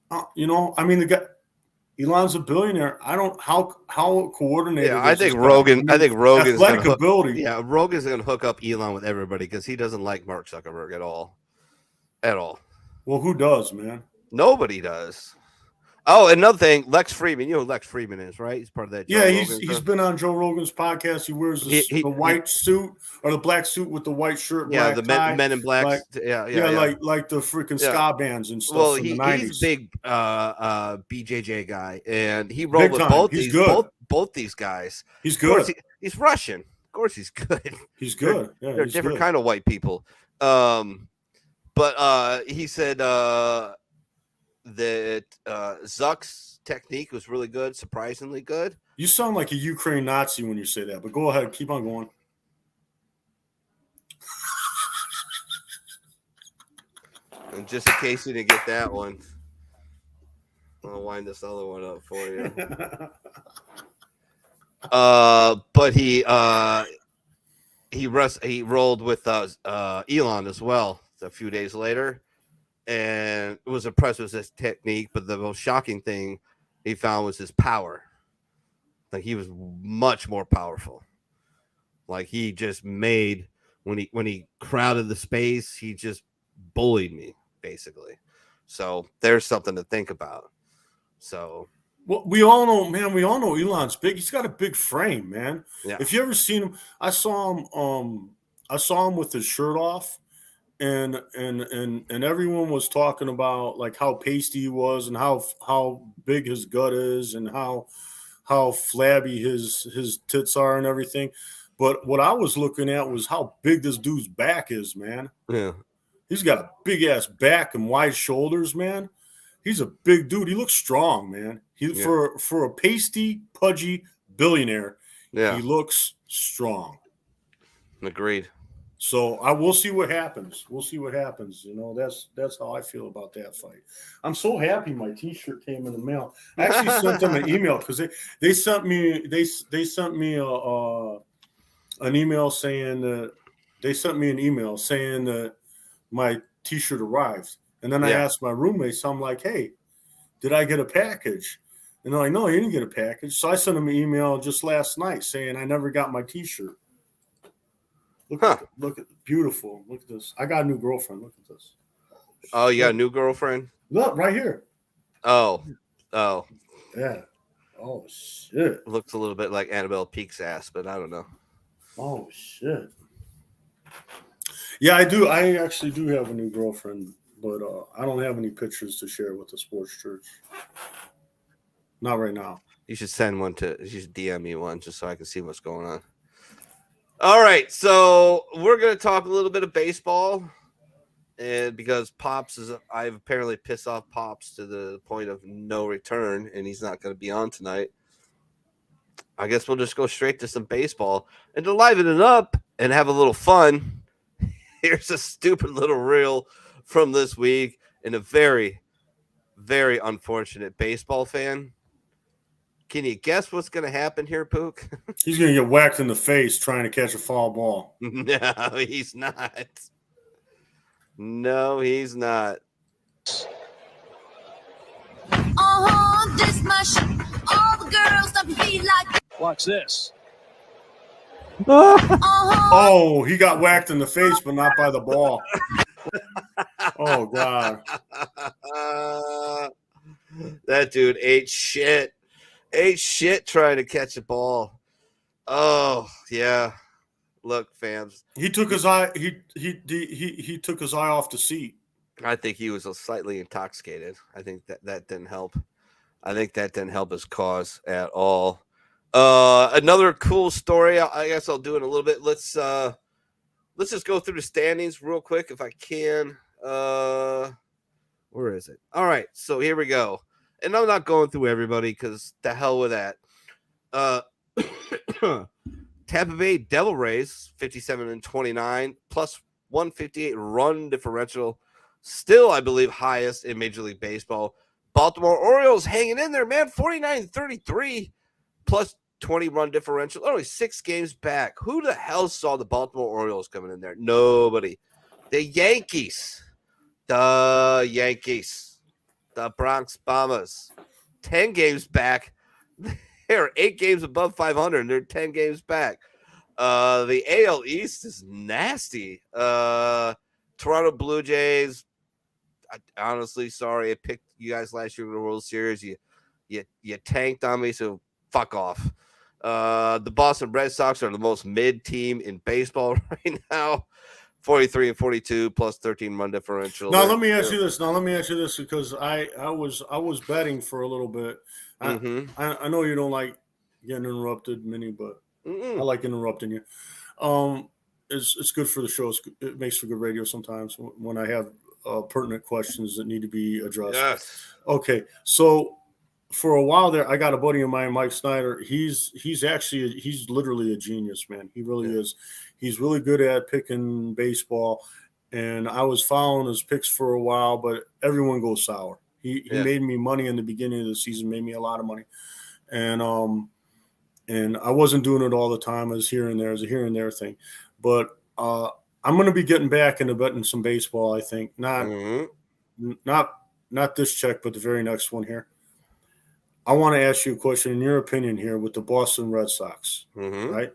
I mean, the guy, Elon's a billionaire. I don't how coordinated. Yeah, I think Rogan's athletic ability. Yeah, Rogan's going to hook up Elon with everybody because he doesn't like Mark Zuckerberg at all. At all. Well, who does, man? Nobody does. Oh, another thing, Lex Friedman. You know who Lex Friedman is, right? He's part of that. Yeah, he's been on Joe Rogan's podcast. He wears the white suit or the black suit with the white shirt, black the tie, men in black. like, like the freaking ska bands and stuff Well, from the 90s. he's a big BJJ guy, and he rolled Big with time. both He's these good. both these guys. He's Of course, good. he's Russian. Of course, he's good. He's good. Yeah, They're he's different good. kind of white people. But he said that Zuck's technique was really good, surprisingly good. You sound like a Ukraine Nazi when you say that, but go ahead, keep on going. And just in case you didn't get that one, I'll wind this other one up for you. But he rolled with Elon as well a few days later, and was impressed with his technique. But the most shocking thing he found was his power. Like, he was much more powerful. Like, he just made when he crowded the space, he just bullied me basically. So there's something to think about. So. Well, we all know, man. We all know Elon's big. He's got a big frame, man. Yeah. If you ever seen him, I saw him with his shirt off, and everyone was talking about like how pasty he was and how big his gut is and how flabby his tits are and everything. But what I was looking at was how big this dude's back is, man. Yeah. He's got a big ass back and wide shoulders, man. He's a big dude. He looks strong, man. For a pasty, pudgy billionaire, he looks strong. Agreed. So I will see what happens. We'll see what happens. You know, that's how I feel about that fight. I'm so happy my T-shirt came in the mail. I actually sent them an email because they sent me an email saying that my T-shirt arrived. And then I asked my roommates, I'm like, hey, did I get a package? And they're like, no, you didn't get a package. So I sent them an email just last night saying I never got my T-shirt. Look at beautiful. Look at this. I got a new girlfriend. Look at this. Oh, you got a new girlfriend? Look, right here. Oh. Yeah. Oh, shit. Looks a little bit like Annabelle Peake's ass, but I don't know. Oh, shit. Yeah, I do. I actually do have a new girlfriend, but I don't have any pictures to share with the sports church. Not right now. You should you should DM me one just so I can see what's going on. All right, so we're going to talk a little bit of baseball, and because I've apparently pissed off Pops to the point of no return, and he's not going to be on tonight. I guess we'll just go straight to some baseball, and to liven it up and have a little fun, here's a stupid little reel from this week, and a very, very unfortunate baseball fan. Can you guess what's going to happen here, Pook? He's going to get whacked in the face trying to catch a foul ball. No, he's not. No, he's not. This my shit. All the girls don't be like. Watch this. Oh, he got whacked in the face, but not by the ball. Oh, God. That dude ate shit trying to catch a ball. Oh, yeah. Look, fans. He took his eye. He took his eye off the seat. I think he was slightly intoxicated. I think that didn't help. I think that didn't help his cause at all. Another cool story. I guess I'll do it a little bit. Let's just go through the standings real quick if I can. Where is it? All right, so here we go. And I'm not going through everybody because the hell with that. Tampa Bay Devil Rays 57-29 plus 158 run differential, still I believe highest in Major League Baseball. Baltimore Orioles hanging in there, man, 49-33 plus 20 run differential, only 6 games back. Who the hell saw the Baltimore Orioles coming in there? Nobody. The Yankees, the Bronx Bombers, 10 games back. They're 8 games above 500, and they're 10 games back. The AL East is nasty. Toronto Blue Jays, honestly sorry I picked you guys last year in the World Series. You tanked on me, so fuck off. The Boston Red Sox are the most mid team in baseball right now. 43 and 42 plus 13 run differential. Now let me ask you this because I was betting for a little bit. I know you don't like getting interrupted, Mini, but I like interrupting you. It's good for the show. It makes for good radio sometimes when I have pertinent questions that need to be addressed. Yes. Okay, so for a while there, I got a buddy of mine, Mike Snyder. He's literally a genius, man. He really is. He's really good at picking baseball, and I was following his picks for a while, but everyone goes sour. He made me money in the beginning of the season, made me a lot of money, and I wasn't doing it all the time. It was here and there, it was a here and there thing, but I'm going to be getting back into betting some baseball. I think not this check, but the very next one here. I want to ask you a question in your opinion here with the Boston Red Sox, right?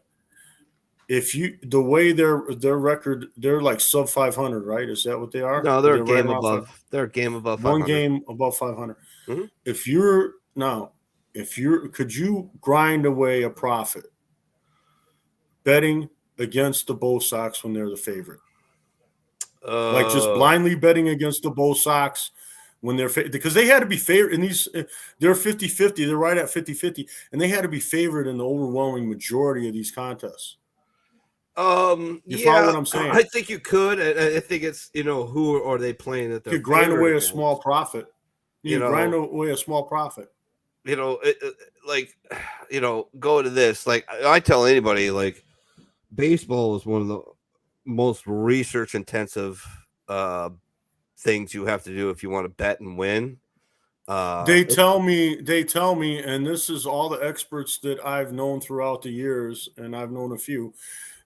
The way their record, they're like sub 500, right? Is that what they are? No, they're a game above. They're a game above 500. One game above 500. Could you grind away a profit betting against the Bo Sox when they're the favorite? Like just blindly betting against the Bo Sox when they're because they had to be favored in these. They're 50-50. They're right at 50-50, and they had to be favored in the overwhelming majority of these contests. You follow what I'm saying? I think you could. I think it's who are they playing that they're grind away a small profit. Grind away a small profit. Go to this. Like I tell anybody, like baseball is one of the most research intensive things you have to do if you want to bet and win. They tell me, and this is all the experts that I've known throughout the years, and I've known a few.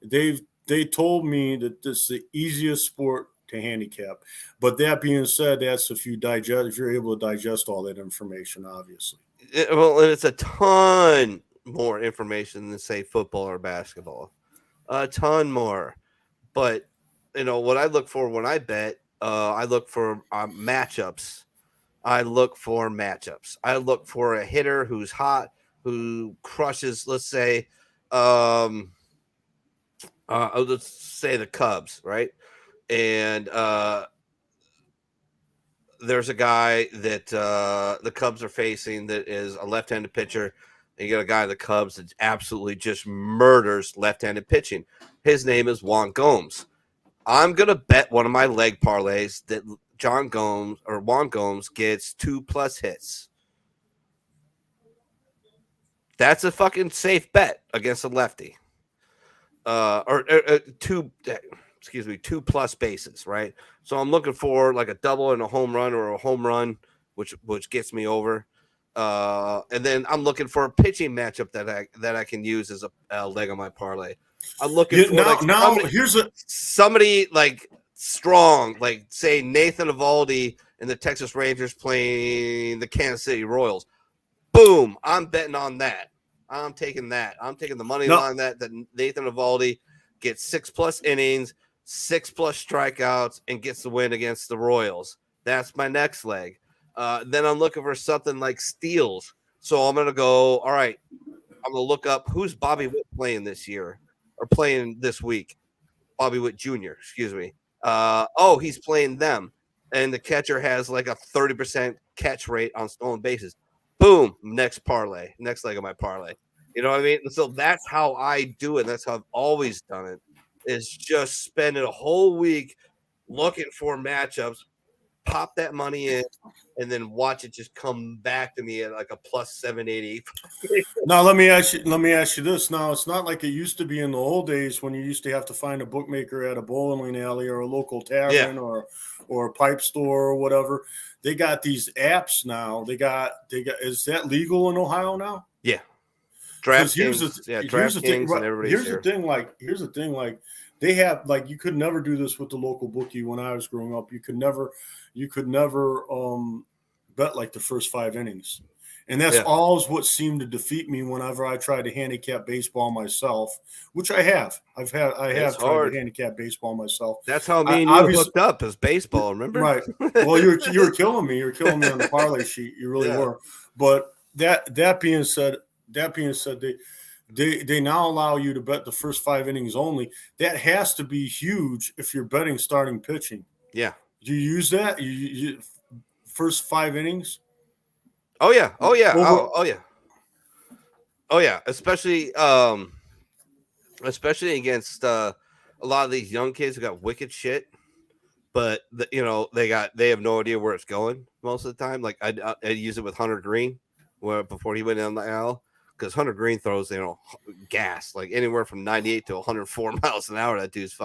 They told me that this is the easiest sport to handicap. But that being said, that's if you're able to digest all that information, obviously. And it's a ton more information than say football or basketball, a ton more. But what I look for when I bet, I look for matchups. I look for a hitter who's hot, who crushes. Let's say the Cubs, right? And there's a guy that the Cubs are facing that is a left-handed pitcher. And you got a guy in the Cubs that absolutely just murders left-handed pitching. His name is Juan Gomes. I'm going to bet one of my leg parlays that Juan Gomes gets 2+ hits. That's a fucking safe bet against a lefty. 2+ bases, right? So I'm looking for like a double and a home run, or a home run, which gets me over. And then I'm looking for a pitching matchup that I can use as a leg on my parlay. I'm looking for somebody like strong, like say Nathan Eovaldi and the Texas Rangers playing the Kansas City Royals. Boom! I'm betting on that. I'm taking that. I'm taking the money line that Nathan Eovaldi gets 6+ innings, 6+ strikeouts, and gets the win against the Royals. That's my next leg. Then I'm looking for something like steals. So I'm going to go, all right, I'm going to look up who's Bobby Witt playing this year or playing this week. Bobby Witt Jr., excuse me. He's playing them. And the catcher has like a 30% catch rate on stolen bases. Boom, next leg of my parlay. You know what I mean? And so that's how I do it. That's how I've always done it, is just spending a whole week looking for matchups, pop that money in, and then watch it just come back to me at like a +780. Now let me ask you this. Now it's not like it used to be in the old days when you used to have to find a bookmaker at a bowling alley or a local tavern or a pipe store or whatever. They got these apps now. They got. Is that legal in Ohio now? Yeah. Here's the thing. Like they have, like, you could never do this with the local bookie when I was growing up. You could never bet like the first 5 innings. And that's Yeah. always what seemed to defeat me whenever I tried to handicap baseball myself, which I have. I have It's tried hard. to handicap baseball myself. That's how me and you hooked up as baseball, remember? Right. Well, you were killing me. You were killing me on the parlay sheet. You really Yeah. were. But that being said, they now allow you to bet the first 5 innings only. That has to be huge if you're betting starting pitching. Yeah. Do you use that? You first 5 innings? Oh yeah. Oh yeah. Over- Oh yeah. Oh yeah. Especially against a lot of these young kids who got wicked shit, but they have no idea where it's going most of the time. Like I'd use it with Hunter Green, before he went down the aisle, because Hunter Green throws gas like anywhere from 98 to 104 miles an hour. That dude's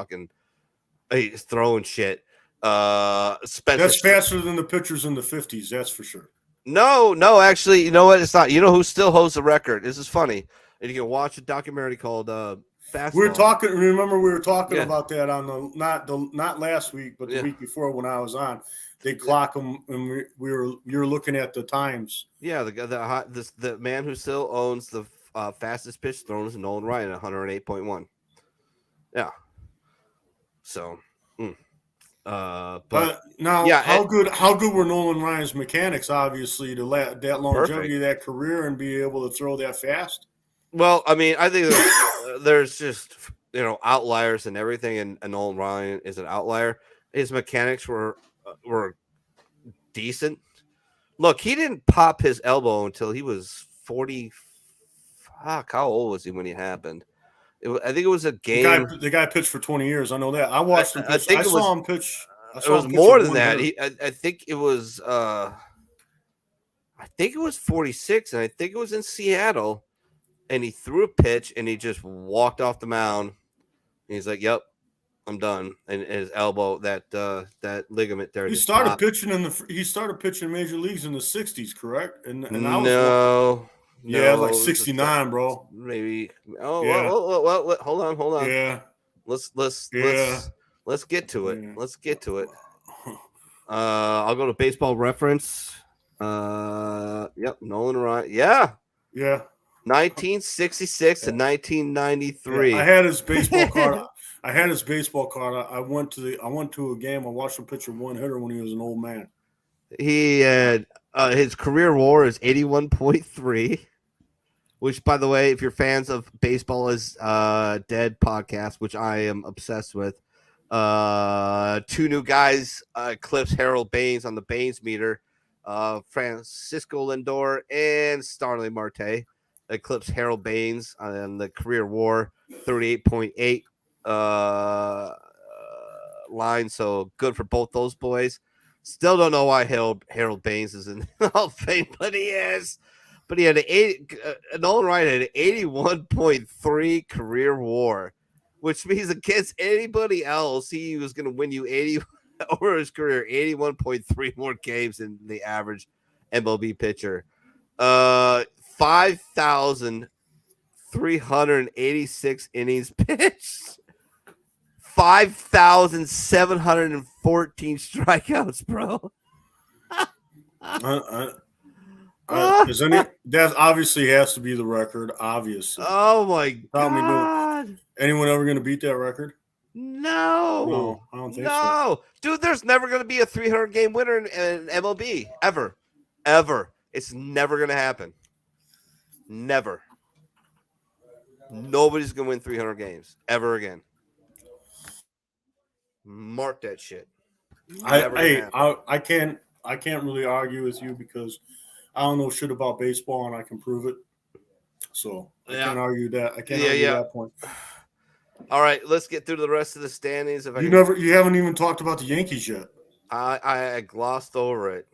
he's throwing shit. Spencer, That's faster than the pitchers in the 50s. That's for sure. No, actually, you know what? It's not. You know who still holds the record? This is funny. And you can watch a documentary called Fastball. We were talking Yeah. about that on not last week, but the week before when I was on. They clock them, and you were looking at the times. Yeah, the man who still owns the fastest pitch thrown is Nolan Ryan at 108.1. Yeah. So, But now, yeah, how good were Nolan Ryan's mechanics? Obviously, to that longevity of that career and be able to throw that fast. Well, I mean, I think there's just outliers and everything, and Nolan Ryan is an outlier. His mechanics were decent. Look, he didn't pop his elbow until he was 40. Fuck, how old was he when it happened? I think it was a game. The guy pitched for 20 years. I know that. I watched him pitch. I saw him pitch. It was more than that. I think it was. I think it was 46, and I think it was in Seattle. And he threw a pitch, and he just walked off the mound. He's like, "Yep, I'm done." And his elbow, that ligament there. He started pitching major leagues in the 60s, correct? And I was like 69, bro. Maybe. Oh, yeah. Well, hold on. Yeah. Let's get to it. Yeah. Let's get to it. I'll go to Baseball Reference. Yep, Nolan Ryan. Yeah. 1966 to 1993. Yeah, I had his baseball card. I went to a game. I watched him pitch a one-hitter when he was an old man. He had his career WAR is 81.3, which, by the way, if you're fans of Baseball is Dead podcast, which I am obsessed with, 2 new guys eclipse Harold Baines on the Baines meter. Francisco Lindor and Starling Marte eclipse Harold Baines on the career WAR 38.8 line. So good for both those boys. Still don't know why Harold Baines is in the Hall of Fame, but he is. But he had Nolan Ryan had an 81.3 career WAR, which means against anybody else, he was going to win you 80 over his career, 81.3 more games than the average MLB pitcher. 5,386 innings pitched. 5,714 strikeouts, bro. That obviously has to be the record. Obviously. Oh my God! Anyone ever going to beat that record? No, I don't think so. Dude, there's never going to be a 300 game winner in MLB ever. It's never going to happen. Never. Nobody's going to win 300 games ever again. Mark that shit. I can't really argue with you because I don't know shit about baseball and I can prove it. So I can't argue that. I can't argue that point. All right, let's get through the rest of the standings. You haven't even talked about the Yankees yet. I glossed over it.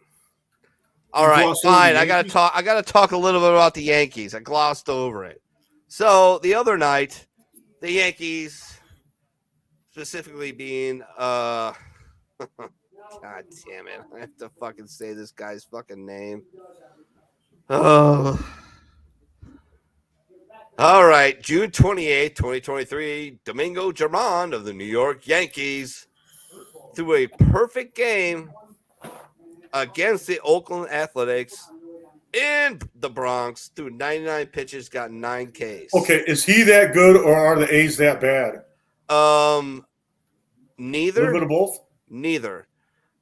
All right, fine. I gotta talk a little bit about the Yankees. I glossed over it. So the other night, the Yankees, specifically being God damn it. I have to fucking say this guy's fucking name. Oh. All right, June 28th, 2023, Domingo Germán of the New York Yankees threw a perfect game against the Oakland Athletics in the Bronx, threw 99 pitches, got 9 Ks. Okay, is he that good or are the A's that bad? Neither. A little bit of both. Neither.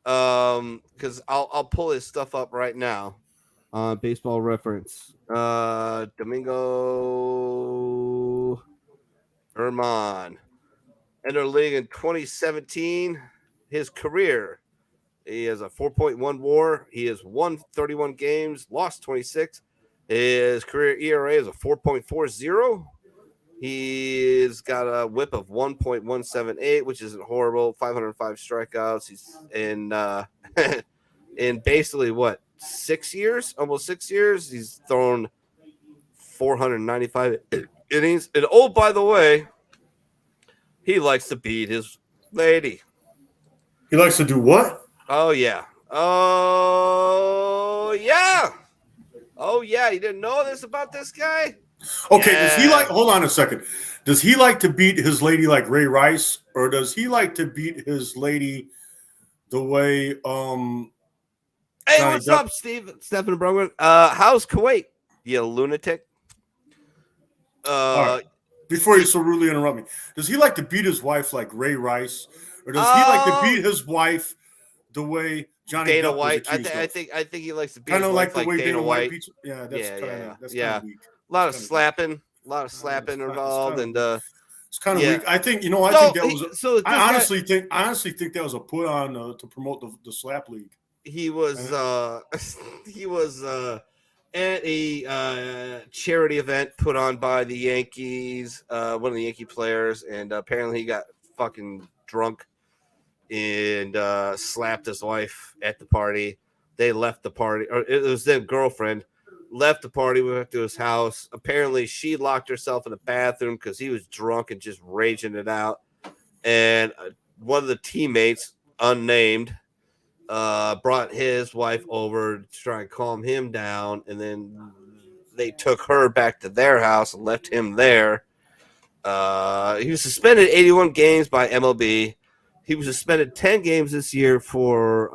Because I'll pull his stuff up right now. Baseball Reference. Domingo Herman entered the league in 2017. His career, he has a 4.1 WAR. He has won 31 games, lost 26. His career ERA is a 4.40. He's got a whip of 1.178, which isn't horrible. 505 strikeouts. He's in in basically what, 6 years, almost 6 years. He's thrown 495 innings. And oh, by the way, he likes to beat his lady. He likes to do what? Oh yeah. Oh yeah. Oh yeah. You didn't know this about this guy? Okay, Yeah. does he like? Hold on a second. Does he like to beat his lady like Ray Rice, or does he like to beat his lady the way? Hey, Johnny what's Depp- up, Stephen Brugman? How's Kuwait? You lunatic. All right. Before you so rudely interrupt me, does he like to beat his wife like Ray Rice, or does he like to beat his wife the way Johnny Dana Depp was White. accused I of? think he likes to beat Kind his of wife like the way Dana White White. beats. Yeah, that's kind of weak. A lot of kinda slapping, involved, and it's kind of yeah. weak. I think I So, think that was. so I this guy- honestly think that was a put on to promote the slap league. he was he was at a charity event put on by the Yankees, one of the Yankee players, and apparently he got fucking drunk and slapped his wife at the party. They left the party, or it was their girlfriend, left the party, went back to his house. Apparently she locked herself in the bathroom because he was drunk and just raging it out. And one of the teammates, unnamed, brought his wife over to try and calm him down, and then they took her back to their house and left him there. He was suspended 81 games by MLB. He was suspended 10 games this year for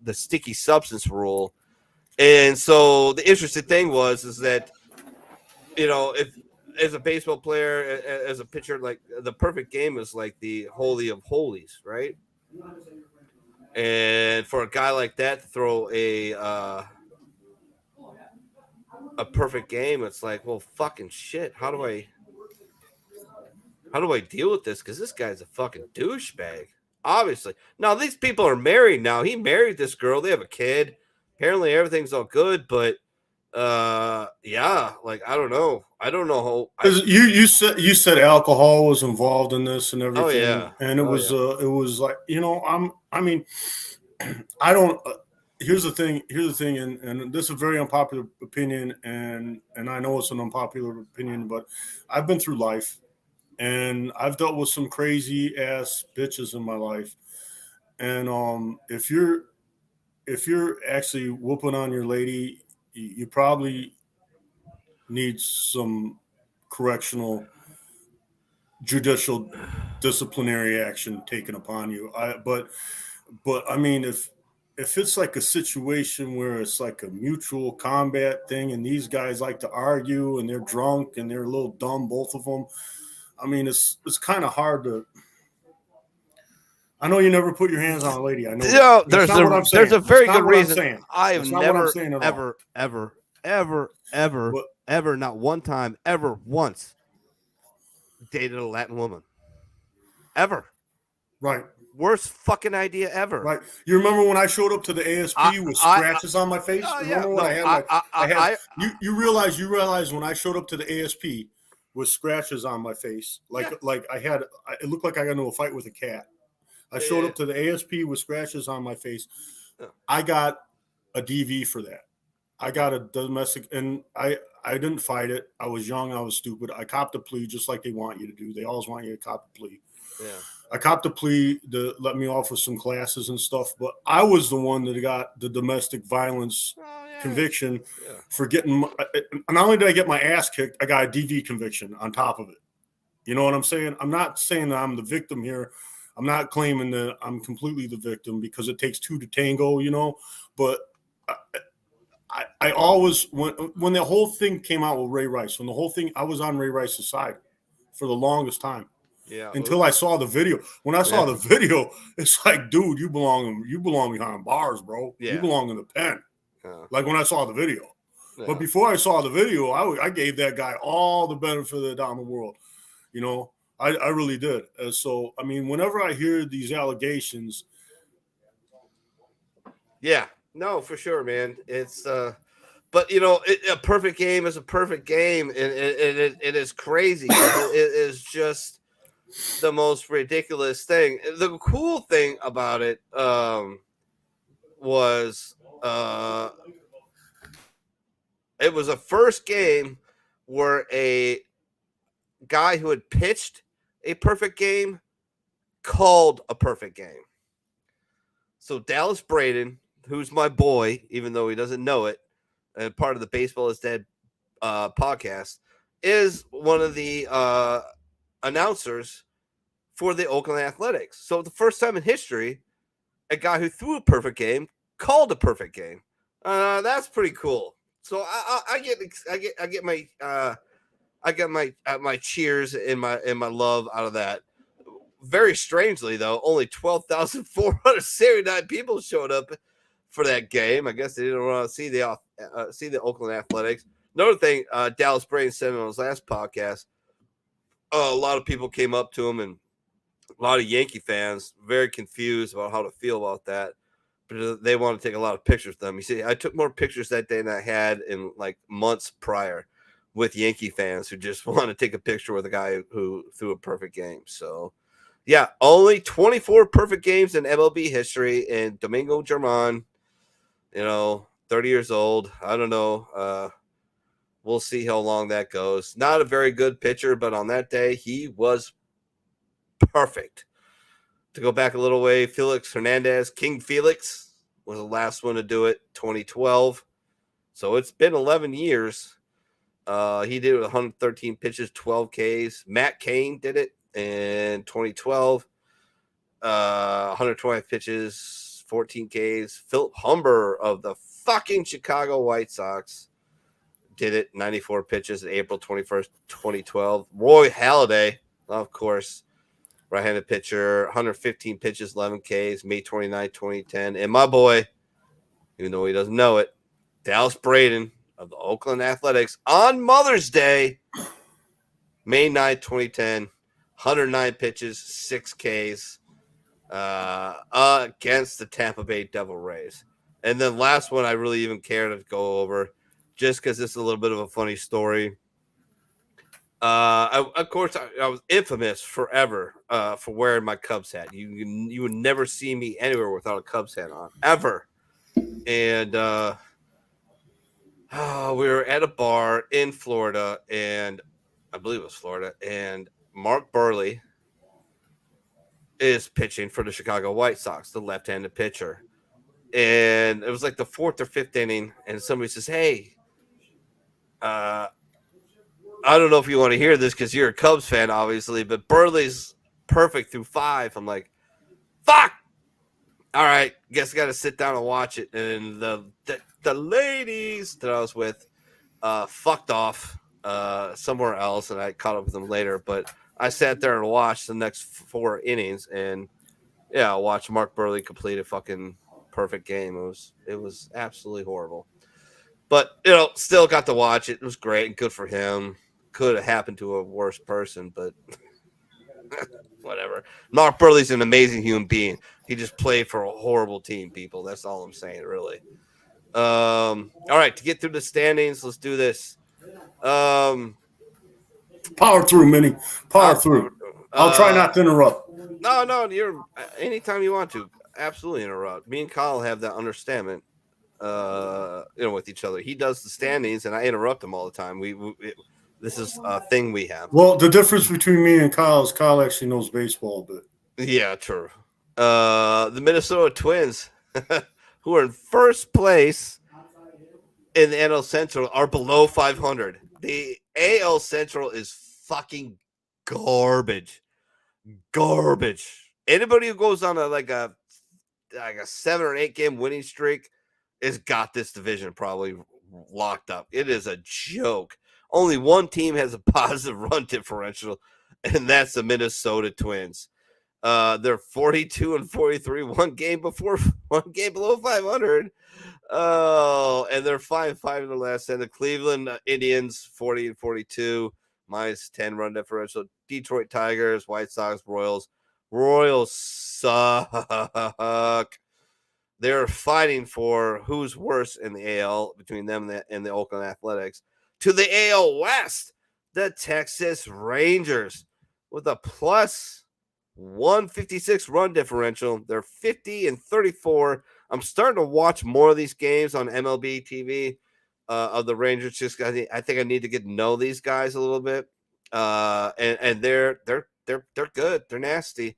the sticky substance rule. And so the interesting thing is that, if as a baseball player, as a pitcher, like the perfect game is like the holy of holies, right? And for a guy like that to throw a perfect game, it's like, well, fucking shit. How do I deal with this? Because this guy's a fucking douchebag. Obviously. Now these people are married now. He married this girl. They have a kid. Apparently everything's all good, but yeah, like I don't know how. You said alcohol was involved in this and everything. Oh yeah, and it was like I don't. Here's the thing, and this is a very unpopular opinion, and I know it's an unpopular opinion, but I've been through life, and I've dealt with some crazy ass bitches in my life, and if you're actually whooping on your lady, you probably need some correctional, judicial, disciplinary action taken upon you. But I mean, if it's like a situation where it's like a mutual combat thing, and these guys like to argue, and they're drunk and they're a little dumb, both of them. I mean, it's kind of hard to. I know you never put your hands on a lady. I know. There's a very good reason. I have never, ever, not one time, ever once dated a Latin woman. Ever. Right. Worst fucking idea ever. Right. You remember when I showed up to the ASP with scratches on my face? You realize when I showed up to the ASP with scratches on my face, like I had, it looked like I got into a fight with a cat. I showed up to the ASP with scratches on my face. I got a DV for that. I got a domestic, and I didn't fight it. I was young. I was stupid. I copped a plea just like they want you to do. They always want you to cop a plea. Yeah. I copped a plea to let me off with some classes and stuff, but I was the one that got the domestic violence conviction for getting. Not only did I get my ass kicked, I got a DV conviction on top of it. You know what I'm saying? I'm not saying that I'm the victim here. I'm not claiming that I'm completely the victim because it takes two to tango, but I always when the whole thing came out with Ray Rice, when the whole thing, I was on Ray Rice's side for the longest time. Yeah. Until I saw the video. When I saw Yeah. the video, it's like, dude, you belong behind bars, bro. Yeah. You belong in the pen. Yeah. Like when I saw the video. Yeah. But before I saw the video, I gave that guy all the benefit of the doubt in the world. You know, I really did. So, I mean, whenever I hear these allegations. Yeah, no, for sure, man. It's, but you know, a perfect game is a perfect game, and it is crazy. It is just the most ridiculous thing. The cool thing about it was it was a first game where a guy who had pitched a perfect game called a perfect game. So Dallas Braden, who's my boy, even though he doesn't know it, and part of the Baseball is Dead podcast, is one of the announcers for the Oakland Athletics. So the first time in history, a guy who threw a perfect game called a perfect game. That's pretty cool. So I get my cheers and my love out of that. Very strangely, though, only 12,479 people showed up for that game. I guess they didn't want to see the Oakland Athletics. Another thing, Dallas Braden said on his last podcast, a lot of people came up to him, and a lot of Yankee fans very confused about how to feel about that. But they want to take a lot of pictures with them. You see, I took more pictures that day than I had in like months prior with Yankee fans who just want to take a picture with a guy who threw a perfect game. So, yeah, only 24 perfect games in MLB history, and Domingo Germán, 30 years old. I don't know. We'll see how long that goes. Not a very good pitcher, but on that day, he was perfect. To go back a little way, Felix Hernandez, King Felix, was the last one to do it, 2012. So it's been 11 years. He did it with 113 pitches, 12 Ks. Matt Cain did it in 2012. 125 pitches, 14 Ks. Philip Humber of the fucking Chicago White Sox did it, 94 pitches, April 21st, 2012. Roy Halladay, of course, right-handed pitcher, 115 pitches, 11 Ks, May 29, 2010. And my boy, even though he doesn't know it, Dallas Braden of the Oakland Athletics on Mother's Day, May 9, 2010, 109 pitches, 6 Ks against the Tampa Bay Devil Rays. And then last one I really even care to go over, just because this is a little bit of a funny story. Of course, I was infamous forever for wearing my Cubs hat. You would never see me anywhere without a Cubs hat on, ever. And we were at a bar in Florida, and I believe it was Florida, and Mark Burley is pitching for the Chicago White Sox, the left-handed pitcher. And it was like the 4th or 5th inning, and somebody says, hey, I don't know if you want to hear this because you're a Cubs fan, obviously, but Burley's perfect through 5. I'm like, fuck! All right, guess I got to sit down and watch it. And the ladies that I was with fucked off somewhere else, and I caught up with them later. But I sat there and watched the next 4 innings, and yeah, I watched Mark Burley complete a fucking perfect game. It was absolutely horrible. But, still got to watch it. It was great and good for him. Could have happened to a worse person, but whatever. Mark Burley's an amazing human being. He just played for a horrible team, people. That's all I'm saying, really. All right, to get through the standings, let's do this. Power through, Minnie. Power through. I'll try not to interrupt. No, you're anytime you want to. Absolutely interrupt. Me and Kyle have that understanding, with each other. He does the standings, and I interrupt him all the time. This is a thing we have. Well, the difference between me and Kyle is Kyle actually knows baseball, but yeah, true. The Minnesota Twins, who are in first place in the NL Central, are below 500. The AL Central is fucking garbage. Anybody who goes on a 7 or 8 game winning streak has got this division probably locked up. It is a joke. Only one team has a positive run differential, and that's the Minnesota Twins. They're 42-43, one game below 500. Oh, and they're 5-5 in the last 10. The Cleveland Indians 40-42, minus 10 run differential. Detroit Tigers, White Sox, Royals. Royals suck. They're fighting for who's worse in the AL between them and the Oakland Athletics. To the AL West, the Texas Rangers with a plus 156 run differential. They're 50-34. I'm starting to watch more of these games on MLB TV of the Rangers. Just I think I need to get to know these guys a little bit. And they're good. They're nasty.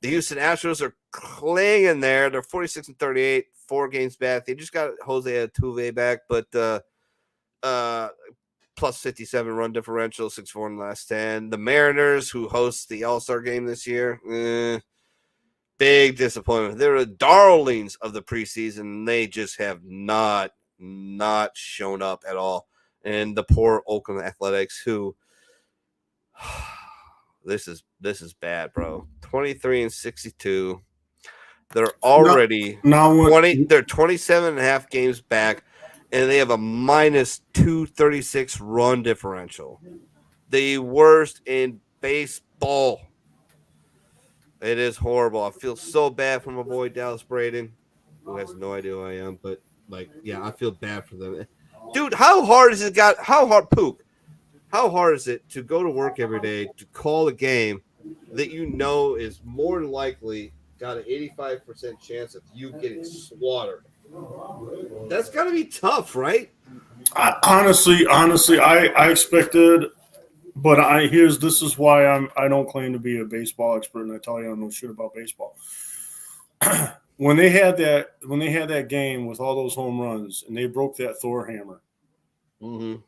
The Houston Astros are clinging there. They're 46-38, 4 games back. They just got Jose Altuve back, but plus 57 run differential, 6-4 in the last 10. The Mariners, who host the All-Star game this year, big disappointment. They're the darlings of the preseason, and they just have not shown up at all. And the poor Oakland Athletics, who this is bad, bro. 23-62. They're already they're 27.5 games back, and they have a minus 236 run differential. The worst in baseball. It is horrible. I feel so bad for my boy Dallas Braden, who has no idea who I am, but I feel bad for them. Dude, how hard is it Pook? How hard is it to go to work every day to call a game that you know is more than likely got an 85% chance of you getting slaughtered? That's got to be tough, right? Honestly, I expected, but this is why I don't claim to be a baseball expert, and I tell you I don't know shit about baseball. When they had that game with all those home runs and they broke that Thor hammer. Mm-hmm.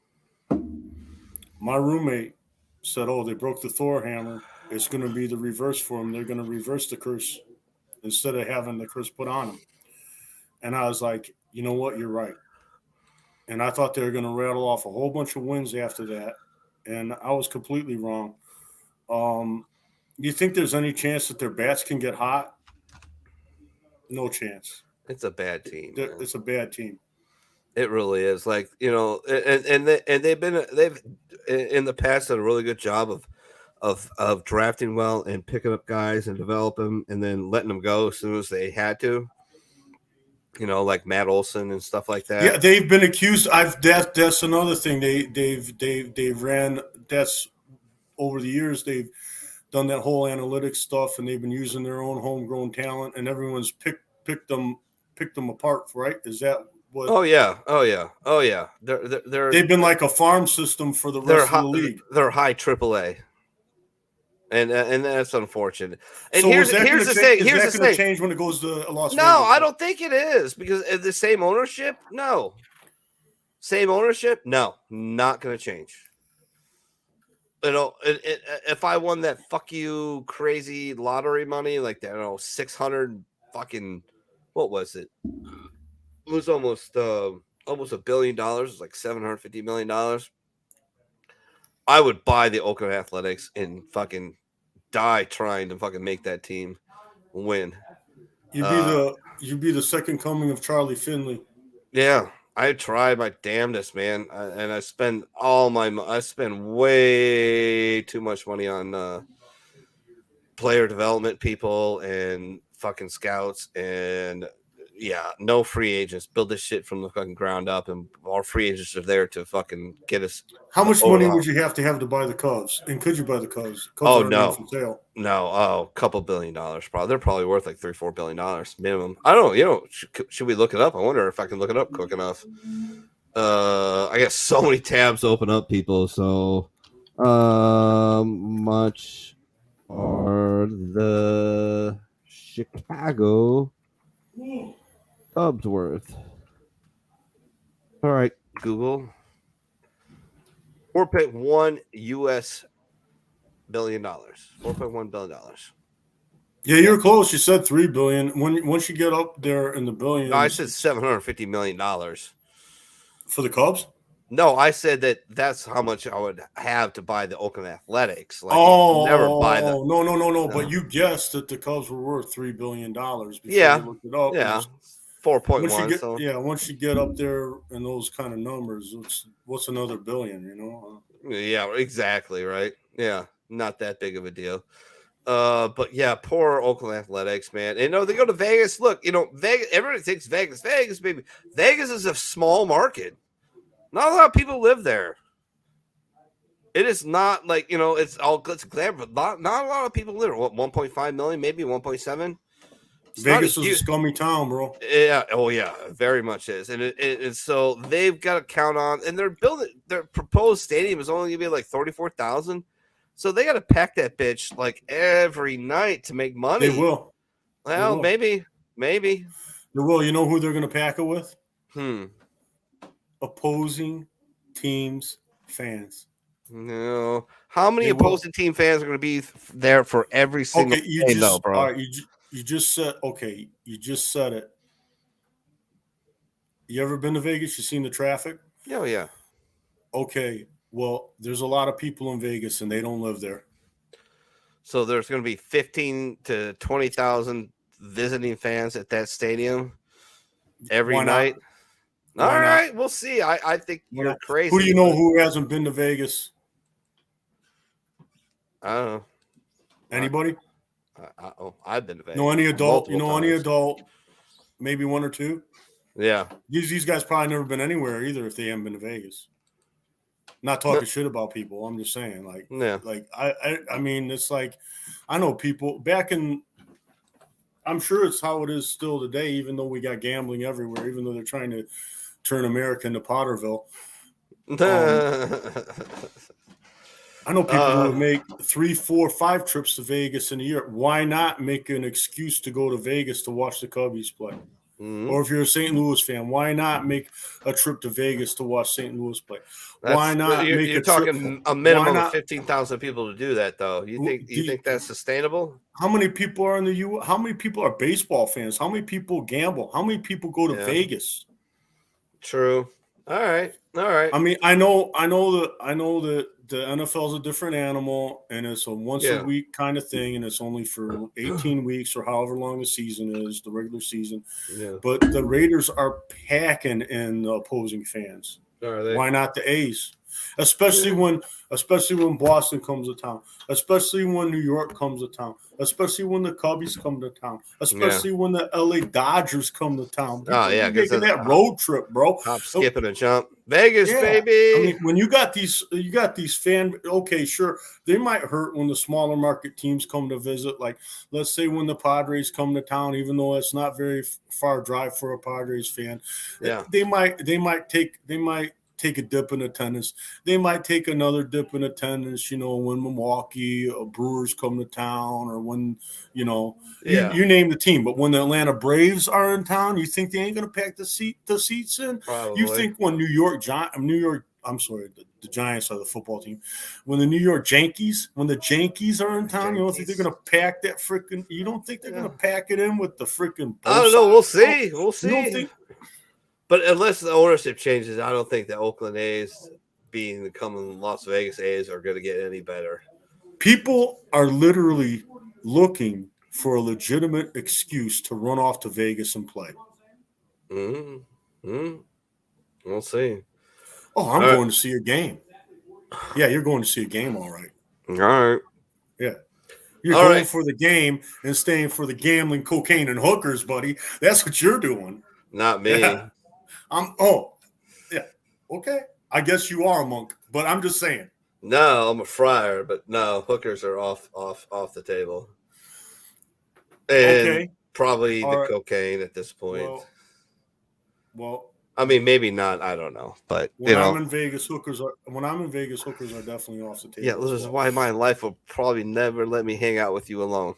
My roommate said, "Oh, they broke the Thor hammer. It's going to be the reverse for them. They're going to reverse the curse instead of having the curse put on them." And I was like, "You know what? You're right." And I thought they were going to rattle off a whole bunch of wins after that, and I was completely wrong. Do you think there's any chance that their bats can get hot? No chance. It's a bad team. It's a bad team. It really is. They've in the past done a really good job of drafting well and picking up guys and develop them and then letting them go as soon as they had to. Like Matt Olson and stuff like that. Yeah, they've been accused. That's another thing. They've ran. That's over the years. They've done that whole analytics stuff, and they've been using their own homegrown talent, and everyone's picked them apart. Right? Is that what? Oh yeah. They've been like a farm system for the rest of the league. They're high AAA. And that's unfortunate. And so here's the thing. Here's the thing. Change when it goes to Las Vegas? No, I don't think it is because the same ownership. No, same ownership. No, not going to change. If I won that fuck you crazy lottery money like that, 600 fucking what was it? It was almost $1 billion. It was like $750 million. I would buy the Oakland Athletics and fucking die trying to fucking make that team win. You'd be the second coming of Charlie Finley. Yeah, I tried my damnedest, man, and I spend way too much money on player development people and fucking scouts and. Yeah, no free agents. Build this shit from the fucking ground up, and our free agents are there to fucking get us. How much money would you have to buy the Cubs? And could you buy the Cubs? Cubs no, for sale. No, a couple $1 billion. Probably they're probably worth like $3-4 billion minimum. I don't know. Should we look it up? I wonder if I can look it up quick enough. I got so many tabs open up, people. So, much are the Chicago Cubs worth? All right, Google. $4.1 billion. $4.1 billion. Yeah, you're close. You said $3 billion. Once you get up there in the billions, No, I said $750 million. for the Cubs. No, I said that's how much I would have to buy the Oakland Athletics. Like, never buy the. No. But you guessed that the Cubs were worth $3 billion before Yeah, you looked it up. yeah, Once 4.1. you get, So once you get up there in those kind of numbers, what's another billion? yeah, exactly right. Yeah, not that big of a deal. But yeah, poor Oakland Athletics, man. And they go to Vegas. Look, Vegas. Everybody thinks Vegas, baby. Vegas is a small market. Not a lot of people live there. It is not like it's all glitz and glamour, but not a lot of people live there. What, 1.5 million, maybe 1.7. Vegas is a scummy town, bro. Yeah. Oh yeah, very much is. And so they've got to count on, and they're building their proposed stadium is only gonna be like 34,000. So they got to pack that bitch like every night to make money. They will. Well, maybe. They will. You know who they're going to pack it with? Opposing teams' fans. No. How many opposing team fans are going to be there for every single game, though, bro? All right, you just said, okay, you just said it. You ever been to Vegas? You seen the traffic? Oh, yeah. Okay, well, there's a lot of people in Vegas, and they don't live there. So there's going to be 15 to 20,000 visiting fans at that stadium every night. All right, we'll see. I think you're crazy. Who do you know who hasn't been to Vegas? I don't know. Anybody? I've been to Vegas. No, any adult? Times. Any adult? Maybe one or two? Yeah. These guys probably never been anywhere either if they haven't been to Vegas. Not talking shit about people. I'm just saying, I mean, it's like, I know people back in. I'm sure it's how it is still today, even though we got gambling everywhere, even though they're trying to turn America into Potterville. I know people who would make 3, 4, 5 trips to Vegas in a year. Why not make an excuse to go to Vegas to watch the Cubbies play? Mm-hmm. Or if you're a St. Louis fan, why not make a trip to Vegas to watch St. Louis play? Why not make you're talking a minimum of 15,000 people to do that, though. You think that's sustainable? How many people are in the U? How many people are baseball fans? How many people gamble? How many people go to Vegas? True. All right. I mean, I know that the NFL is a different animal, and it's a once a week kind of thing, and it's only for 18 weeks or however long the season is, the regular season. Yeah. But the Raiders are packing in the opposing fans. Are they? Why not the A's? Especially when Boston comes to town, especially when New York comes to town, especially when the Cubbies come to town, especially when the LA Dodgers come to town. Oh yeah, making that road trip, bro. Hop, skip, and a jump. Vegas, baby. I mean, when you got these fan. Okay, sure, they might hurt when the smaller market teams come to visit. Like, let's say when the Padres come to town, even though it's not very far drive for a Padres fan. Yeah, they might take a dip in attendance. They might take another dip in attendance, when Milwaukee Brewers come to town, or when, you name the team. But when the Atlanta Braves are in town, you think they ain't going to pack the seats in? Probably. You think when the Giants are the football team. When the Yankees are in town, you don't think they're going to pack that freaking – you don't think they're going to pack it in with the freaking – I don't know. We'll see. We'll see. But unless the ownership changes, I don't think the Oakland A's becoming Las Vegas A's are going to get any better. People are literally looking for a legitimate excuse to run off to Vegas and play. We'll see. Oh, I'm going to see a game. Yeah, you're going to see a game, all right. All right. Yeah. You're going for the game and staying for the gambling, cocaine, and hookers, buddy. That's what you're doing. Not me. Yeah. Okay. I guess you are a monk, but I'm just saying. No, I'm a friar, but no, hookers are off the table. And probably the cocaine at this point. Well, I mean, maybe not. I don't know, but when I'm in Vegas, hookers are definitely off the table. Yeah, this is why my life will probably never let me hang out with you alone.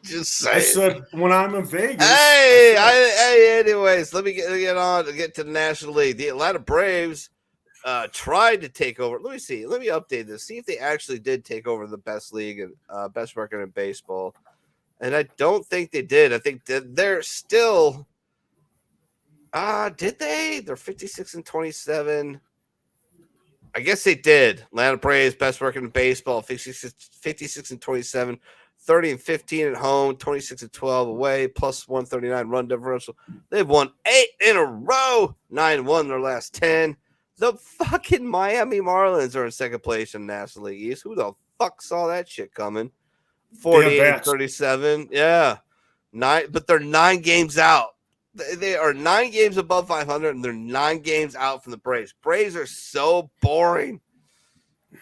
Just saying. I said when I'm in Vegas. Hey, anyways, let me get to the National League. The Atlanta Braves tried to take over. Let me see. Let me update this. See if they actually did take over the best league and best record in baseball. And I don't think they did. I think that they're still. Did they? They're 56-27. I guess they did. Atlanta Braves, best record in baseball, 56-27, 30-15 at home, 26-12 away, plus 139 run differential. They've won 8 in a row, 9-1 their last 10. The fucking Miami Marlins are in second place in National League East. Who the fuck saw that shit coming? 48-37. Yeah. But they're 9 games out. They are 9 games above 500, and they're 9 games out from the Braves. Braves are so boring.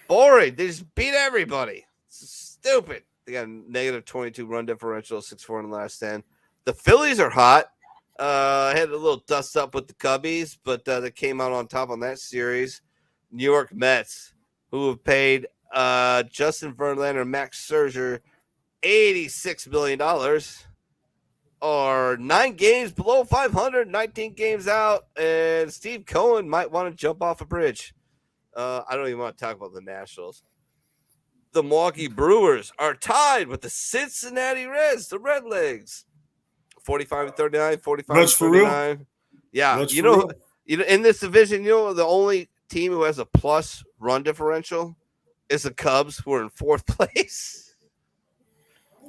Boring. They just beat everybody. It's stupid. They got a negative 22 run differential, 6-4 in the last 10. The Phillies are hot. Had a little dust up with the Cubbies, but they came out on top on that series. New York Mets, who have paid Justin Verlander and Max Scherzer $86 million. Are 9 games below 500, 19 games out, and Steve Cohen might want to jump off a bridge. I don't even want to talk about the Nationals. The Milwaukee Brewers are tied with the Cincinnati Reds, the Redlegs. 45-39, 45-39. Yeah, Reds you for know, real. in this division, the only team who has a plus run differential is the Cubs, who are in 4th place.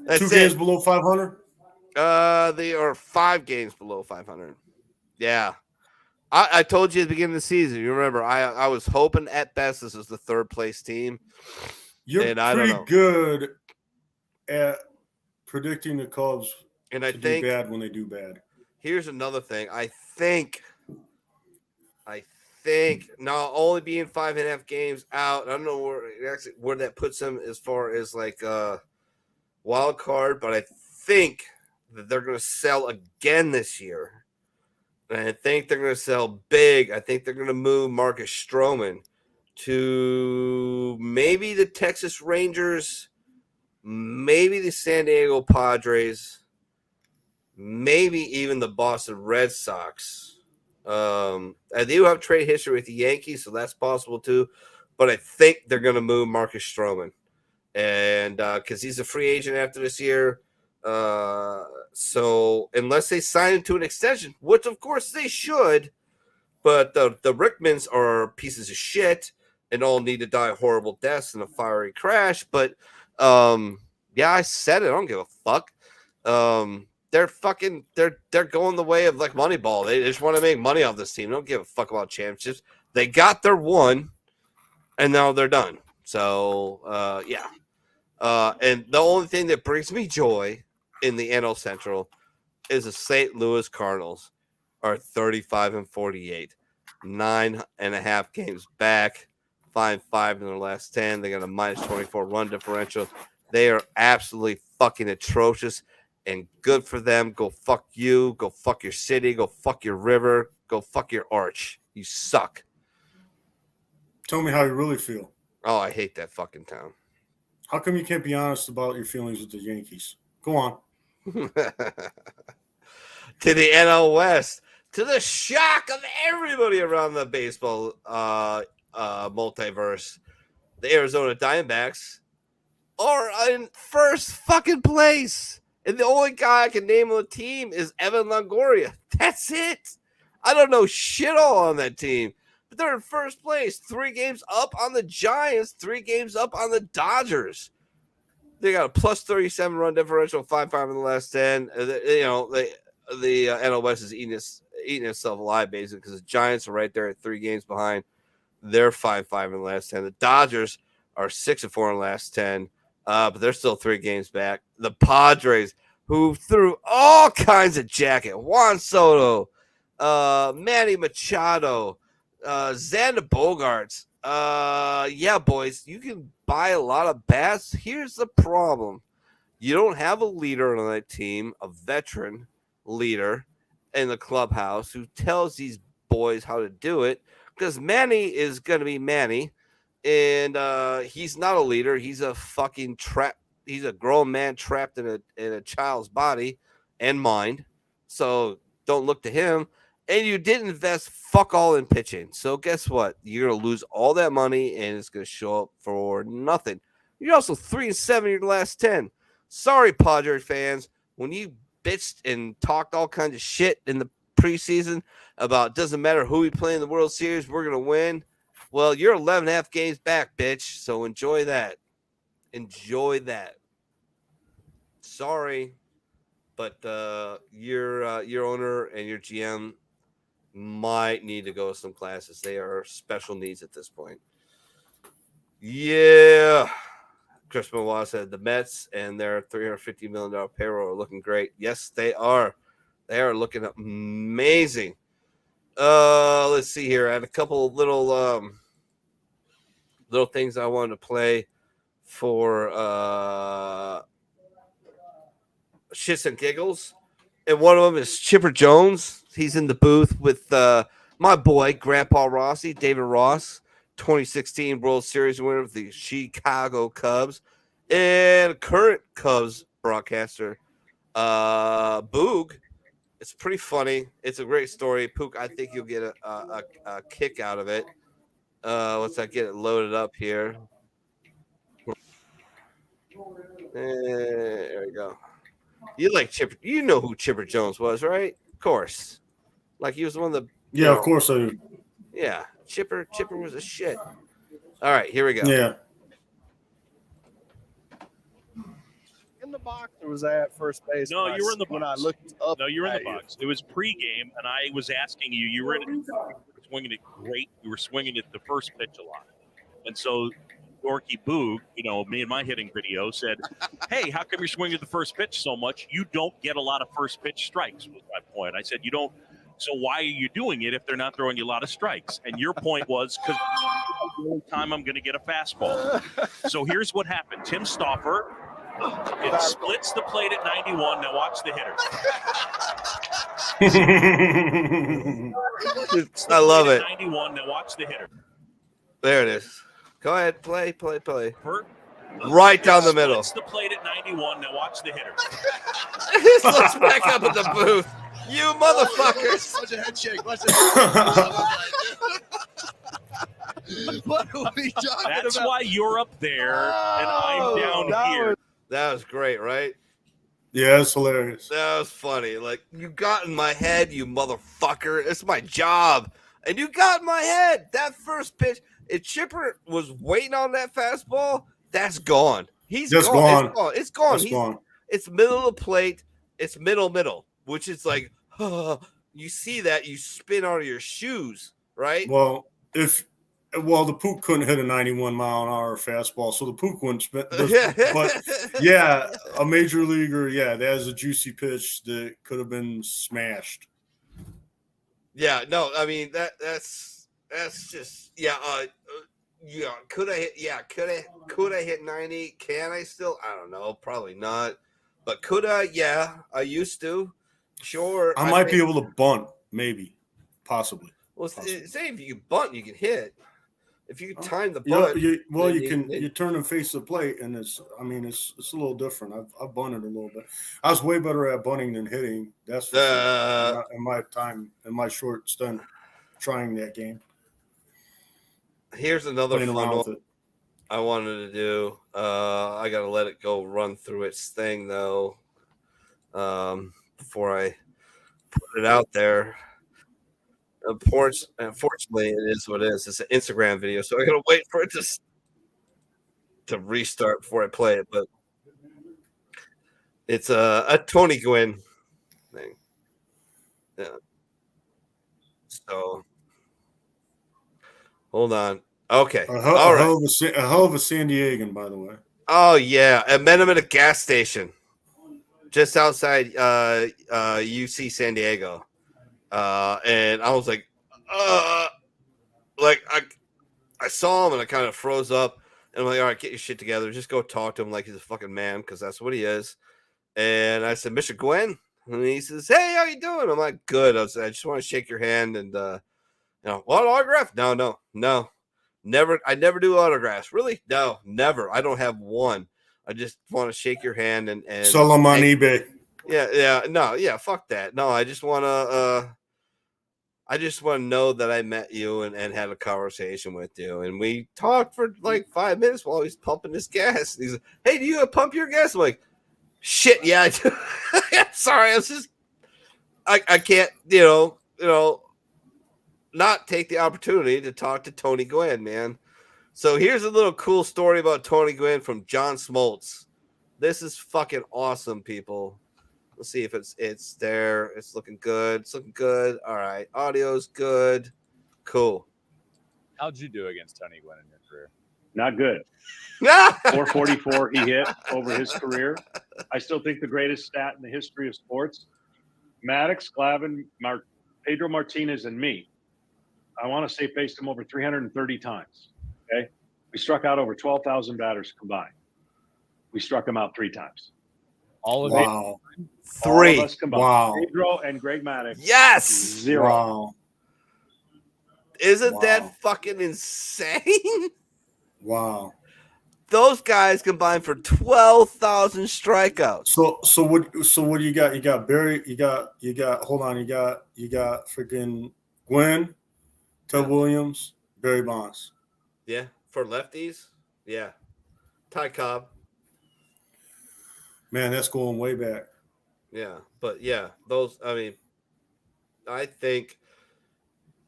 That's 2 it. games below 500. They are 5 games below 500. Yeah. I told you at the beginning of the season. You remember, I was hoping at best this was the 3rd place team. You're And I pretty don't know. good at predicting the Cubs And to I do think bad when they do bad. here's another thing. I think now only being 5.5 games out, I don't know where that puts them as far as like wild card, but I think that they're going to sell again this year. And I think they're going to sell big. I think they're going to move Marcus Stroman to maybe the Texas Rangers, maybe the San Diego Padres, maybe even the Boston Red Sox. I do have trade history with the Yankees, so that's possible too. But I think they're going to move Marcus Stroman, and because he's a free agent after this year. So unless they sign him to an extension, which of course they should, but the Rickmans are pieces of shit and all need to die horrible deaths in a fiery crash. But yeah, I said it. I don't give a fuck. They're going the way of like Moneyball. They just want to make money off this team. They don't give a fuck about championships. They got their one, and now they're done. So yeah. And the only thing that brings me joy in the NL Central is the St. Louis Cardinals are 35-48, 9.5 games back, 5-5 in their last 10. They got a -24 run differential. They are absolutely fucking atrocious, and good for them. Go fuck you. Go fuck your city. Go fuck your river. Go fuck your arch. You suck. Tell me how you really feel. Oh, I hate that fucking town. How come you can't be honest about your feelings with the Yankees? Go on. To the NL West, to the shock of everybody around the baseball multiverse, the Arizona Diamondbacks are in first fucking place. And the only guy I can name on the team is Evan Longoria. That's it. I don't know shit all on that team. But they're in first place, 3 games up on the Giants, 3 games up on the Dodgers. They got a +37 run differential, 5-5 in the last 10. The NL West is eating itself alive, basically, because the Giants are right there at 3 games behind. They're 5-5 in the last 10. The Dodgers are 6-4 in the last 10, but they're still 3 games back. The Padres, who threw all kinds of jacket, Juan Soto, Manny Machado, Xander Bogaerts. Yeah, boys, you can buy a lot of bats. Here's the problem. You don't have a leader on that team, a veteran leader in the clubhouse who tells these boys how to do it, because Manny is going to be Manny, and he's not a leader. He's a fucking trap. He's a grown man trapped in a child's body and mind. So don't look to him. and you didn't invest fuck all in pitching. So guess what? You're gonna lose all that money, and it's gonna show up for nothing. You're also 3-7 in your last 10. Sorry, Padres fans, when you bitched and talked all kinds of shit in the preseason about doesn't matter who we play in the World Series, we're gonna win. Well, you're 11 and a half games back, bitch. So enjoy that. Enjoy that. Sorry, but your owner and your GM might need to go to some classes. They are special needs at this point. Yeah. Chris Benoit said the Mets and their $350 million payroll are looking great. Yes, they are. They are looking amazing. Let's see here. I had a couple little things I wanted to play for shits and giggles. And one of them is Chipper Jones. He's in the booth with my boy, Grandpa Rossi, David Ross, 2016 World Series winner of the Chicago Cubs, and current Cubs broadcaster, Boog. It's pretty funny. It's a great story. Pook, I think you'll get a kick out of it. Once I get it loaded up here. There we go. You like Chipper? You know who Chipper Jones was, right? Of course. Like he was one of the. Yeah, of course I do. Yeah, Chipper was a shit. All right, here we go. Yeah. In the box, or was I at first base? No, you were in the when I box. looked up. No, you were in at the box. It was pregame, and I was asking you. You were swinging it great. You were swinging it the first pitch a lot, and so Dorky Boog, me and my hitting video said, "Hey, how come you're swinging the first pitch so much? You don't get a lot of first pitch strikes." Was my point. I said, "You don't. So why are you doing it if they're not throwing you a lot of strikes?" And your point was because the only time I'm going to get a fastball. So here's what happened. Tim Stauffer. It splits the plate at 91. Now watch the hitter. I love it. 91. Now watch the hitter. There it is. Go ahead, play. Right down the middle. Splits the plate at 91. Now watch the hitter. Let's back up at the booth. You motherfuckers. Watch a head shake. Watch What are we talking That's about? why you're up there and I'm down here. That was great, right? Yeah, it's hilarious. That was funny. Like, you got in my head, you motherfucker. It's my job. And you got in my head. That first pitch, if Chipper was waiting on that fastball, that's gone. He's gone. It's gone. It's gone. It's middle of the plate. It's middle, which is like, you see that, you spin out of your shoes, right? Well, the Pook couldn't hit a 91-mile-an-hour fastball, so the Pook wouldn't spin. But, yeah, a major leaguer, that is a juicy pitch that could have been smashed. Yeah, no, I mean, that's just, could I hit 90? Can I still? I don't know, probably not. But could I? Yeah, I used to. Sure. I might be able to bunt, maybe, possibly. Well, say if you can bunt, you can hit. If you time the Yeah, bunt, you turn and face the plate, and it's a little different. I've bunted a little bit. I was way better at bunting than hitting. That's for sure. In my short stint trying that game. Here's another fun one I wanted to do. I got to let it go run through its thing, though, before I put it out there. Unfortunately, it is what it is. It's an Instagram video, so I got to wait for it to restart before I play it. But it's a Tony Gwynn thing. Yeah. So hold on. Okay. A hell of a San Diegan, by the way. Oh yeah, I met him at a gas station just outside UC San Diego. And I was like I saw him and I kind of froze up and I'm like, all right, get your shit together. Just go talk to him like he's a fucking man, because that's what he is. And I said, Mr. Gwen, and he says, hey, how you doing? I'm like, good. I just want to shake your hand and what, autograph? No. Never. I never do autographs. Really? No, never. I don't have one. I just want to shake your hand and sell them on eBay. Yeah. No, yeah, fuck that. No, I just want to I just want to know that I met you and had a conversation with you. And we talked for like 5 minutes while he's pumping his gas. He's like, hey, do you pump your gas? I'm like, shit, yeah, I do. Sorry, I was just, I can't, not take the opportunity to talk to Tony Gwynn, man. So here's a little cool story about Tony Gwynn from John Smoltz. This is fucking awesome, people. Let's see if it's there. It's looking good. It's looking good. All right. Audio's good. Cool. How'd you do against Tony Gwynn in your career? Not good. 444 he hit over his career. I still think the greatest stat in the history of sports. Maddox, Glavin, Pedro Martinez, and me. I want to say faced him over 330 times. Okay. We struck out over 12,000 batters combined. We struck him out 3 times. All of Wow. it. 3. All of us combined. Wow. Pedro and Greg Maddox. Yes. 0. Wow. Isn't Wow. that fucking insane? Wow. Those guys combined for 12,000 strikeouts. So what do you got? You got Barry, you got hold on, you got freaking Gwynn, Ted Williams, Barry Bonds. Yeah, for lefties. Yeah, Ty Cobb. Man, that's going way back. Yeah, but yeah, those. I mean, I think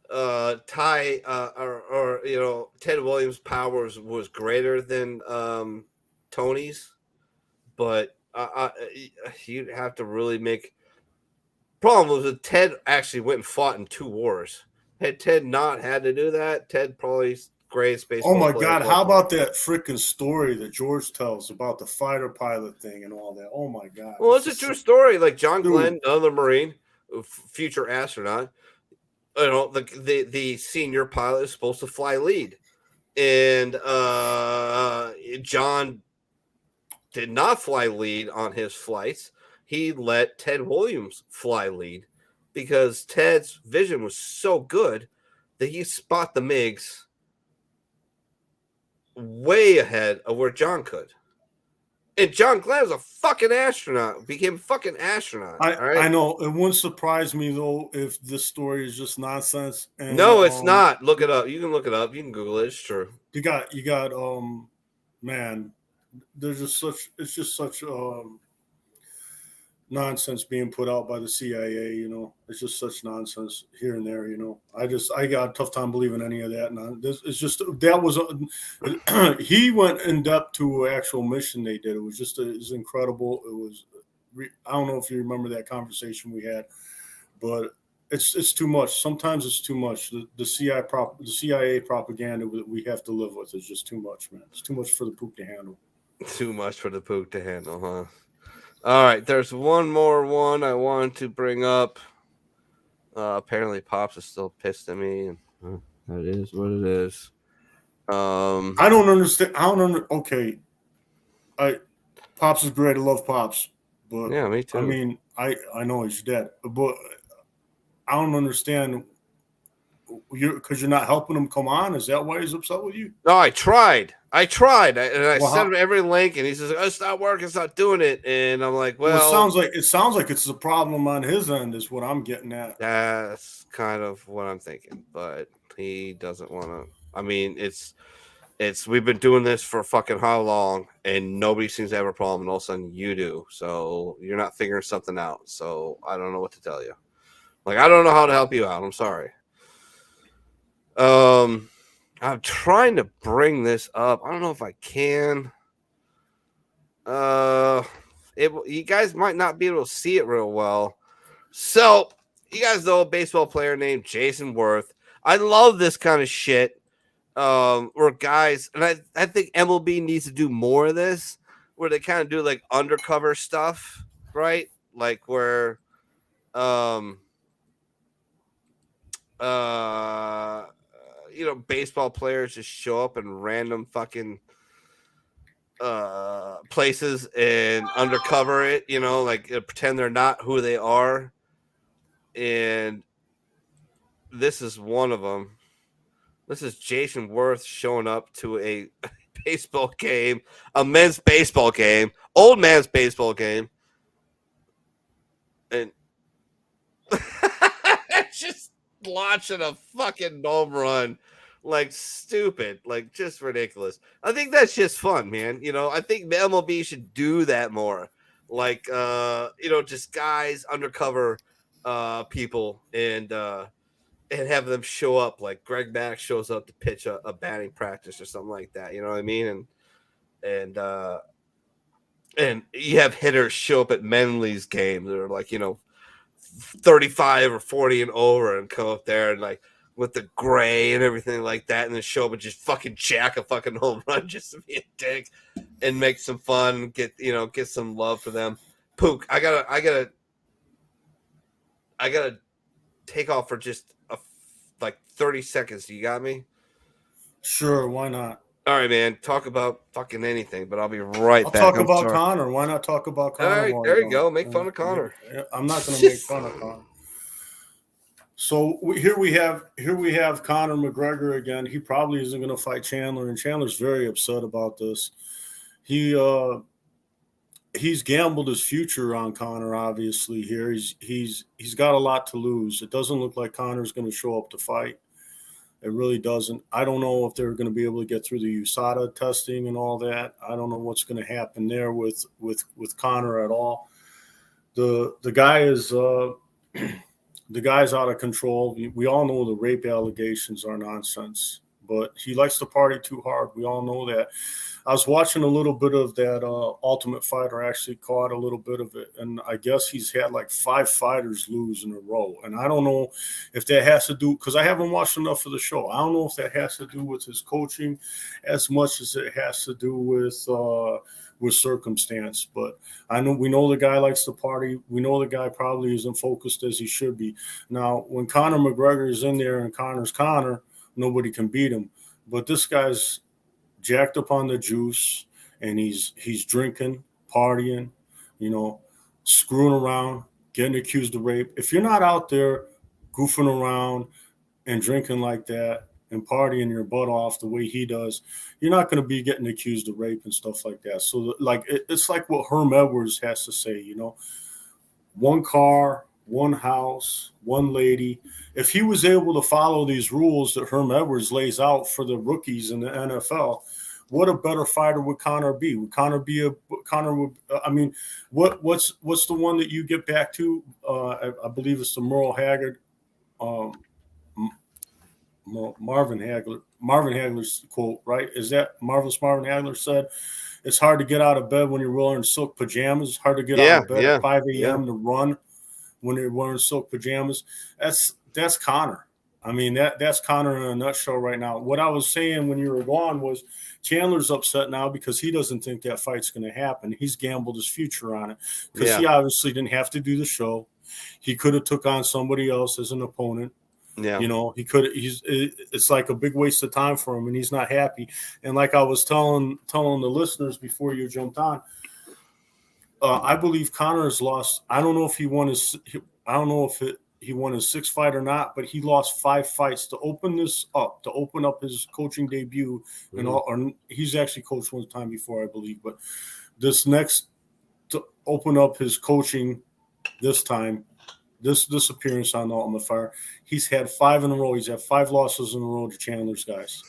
Ty or Ted Williams' powers was greater than Tony's, but you'd have to really make. Problem was that Ted actually went and fought in 2 wars. Had Ted not had to do that, Ted probably greatest baseball. Oh my player God! of all How time. about that freaking story that George tells about the fighter pilot thing and all that? Oh my God! Well, it's a true story. Like John Dude. Glenn, another Marine, future astronaut. The senior pilot is supposed to fly lead, and John did not fly lead on his flights. He let Ted Williams fly lead because Ted's vision was so good that he spot the MiGs way ahead of where John could. And John Glenn was a fucking astronaut, became a fucking astronaut. I know. It wouldn't surprise me though if this story is just nonsense. And, no, it's not. Look it up. You can look it up. You can Google it. It's true. You got man, it's just such nonsense being put out by the CIA, It's just such nonsense here and there, I got a tough time believing any of that. And it's just that was he went in depth to an actual mission they did. It was incredible. It was I don't know if you remember that conversation we had, but it's too much. Sometimes it's too much. The CIA propaganda that we have to live with is just too much, man. It's too much for the Pook to handle. Too much for the Pook to handle, huh? All right, there's one more one I wanted to bring up. Apparently, Pops is still pissed at me. That is what it is. I don't understand. Okay, Pops is great. I love Pops, but yeah, me too. I mean, I know he's dead, but I don't understand. Because you're not helping him come on. Is that why he's upset with you? No, I tried. I sent him every link, and he says, "It's not working. It's not doing it." And I'm like, "Well, it sounds like it's a problem on his end." Is what I'm getting at. That's kind of what I'm thinking, but he doesn't want to. I mean, it's we've been doing this for fucking how long, and nobody seems to have a problem, and all of a sudden you do. So you're not figuring something out. So I don't know what to tell you. Like, I don't know how to help you out. I'm sorry. I'm trying to bring this up. I don't know if I can. You guys might not be able to see it real well. So you guys know a baseball player named Jason Worth. I love this kind of shit. Where guys, and I think MLB needs to do more of this, where they kind of do like undercover stuff, right? Like where, baseball players just show up in random fucking places and undercover it, like pretend they're not who they are. And this is one of them. This is Jason Worth showing up to a baseball game, a men's baseball game, old man's baseball game. And it's just launching a fucking home run, like stupid, like just ridiculous. I think that's just fun, man. You know, I think the MLB should do that more. Like, just guys undercover people and have them show up. Like Greg Mack shows up to pitch a batting practice or something like that. You know what I mean? And you have hitters show up at Menley's games. They're like, 35 or 40 and over and come up there and like with the gray and everything like that, and then show up and just fucking jack a fucking home run just to be a dick and make some fun, get some love for them. Pook, I gotta take off for just like 30 seconds. You got me? Sure, why not? All right, man. Talk about fucking anything, but I'll be right I'll back. talk about Connor. Why not talk about Connor? All right, there you go. Make fun of Connor. I'm not going to make fun of Connor. So here we have Conor McGregor again. He probably isn't going to fight Chandler, and Chandler's very upset about this. He's gambled his future on Conor. Obviously, here he's got a lot to lose. It doesn't look like Conor's going to show up to fight. It really doesn't. I don't know if they're going to be able to get through the USADA testing and all that. I don't know what's going to happen there with Conor at all. The guy is the guy's out of control. We all know the rape allegations are nonsense, but he likes to party too hard. We all know that. I was watching a little bit of that Ultimate Fighter. I actually caught a little bit of it, and I guess he's had like 5 fighters lose in a row. And I don't know if that has to do, because I haven't watched enough of the show. I don't know if that has to do with his coaching as much as it has to do with circumstance. But we know the guy likes to party. We know the guy probably isn't focused as he should be. Now, when Conor McGregor is in there and Conor's Conor, nobody can beat him. But this guy's jacked up on the juice, and he's drinking, partying, screwing around, getting accused of rape. If you're not out there goofing around and drinking like that and partying your butt off the way he does, you're not going to be getting accused of rape and stuff like that. So, it's like what Herm Edwards has to say, one car, one house, one lady. If he was able to follow these rules that Herm Edwards lays out for the rookies in the NFL, what a better fighter would Conor be? Would Conor be what's the one that you get back to? I believe it's the Merle Haggard, Marvin Hagler's quote, right? Is that Marvelous Marvin Hagler said, it's hard to get out of bed when you're wearing silk pajamas. It's hard to get out of bed at 5 a.m. to run when you're wearing silk pajamas. That's Conor. I mean, that's Conor in a nutshell right now. What I was saying when you were gone was Chandler's upset now because he doesn't think that fight's going to happen. He's gambled his future on it because he obviously didn't have to do the show. He could have took on somebody else as an opponent. Yeah, he could. It's like a big waste of time for him, and he's not happy. And like I was telling the listeners before you jumped on, I believe Conor has lost. I don't know if he won his. I don't know if he won his 6th fight or not, but he lost 5 fights to open up his coaching debut. Mm-hmm. And or he's actually coached one time before, I believe. But this next to open up his coaching this time. This appearance on the Ultimate Fire, he's had 5 in a row. He's had 5 losses in a row to Chandler's guys.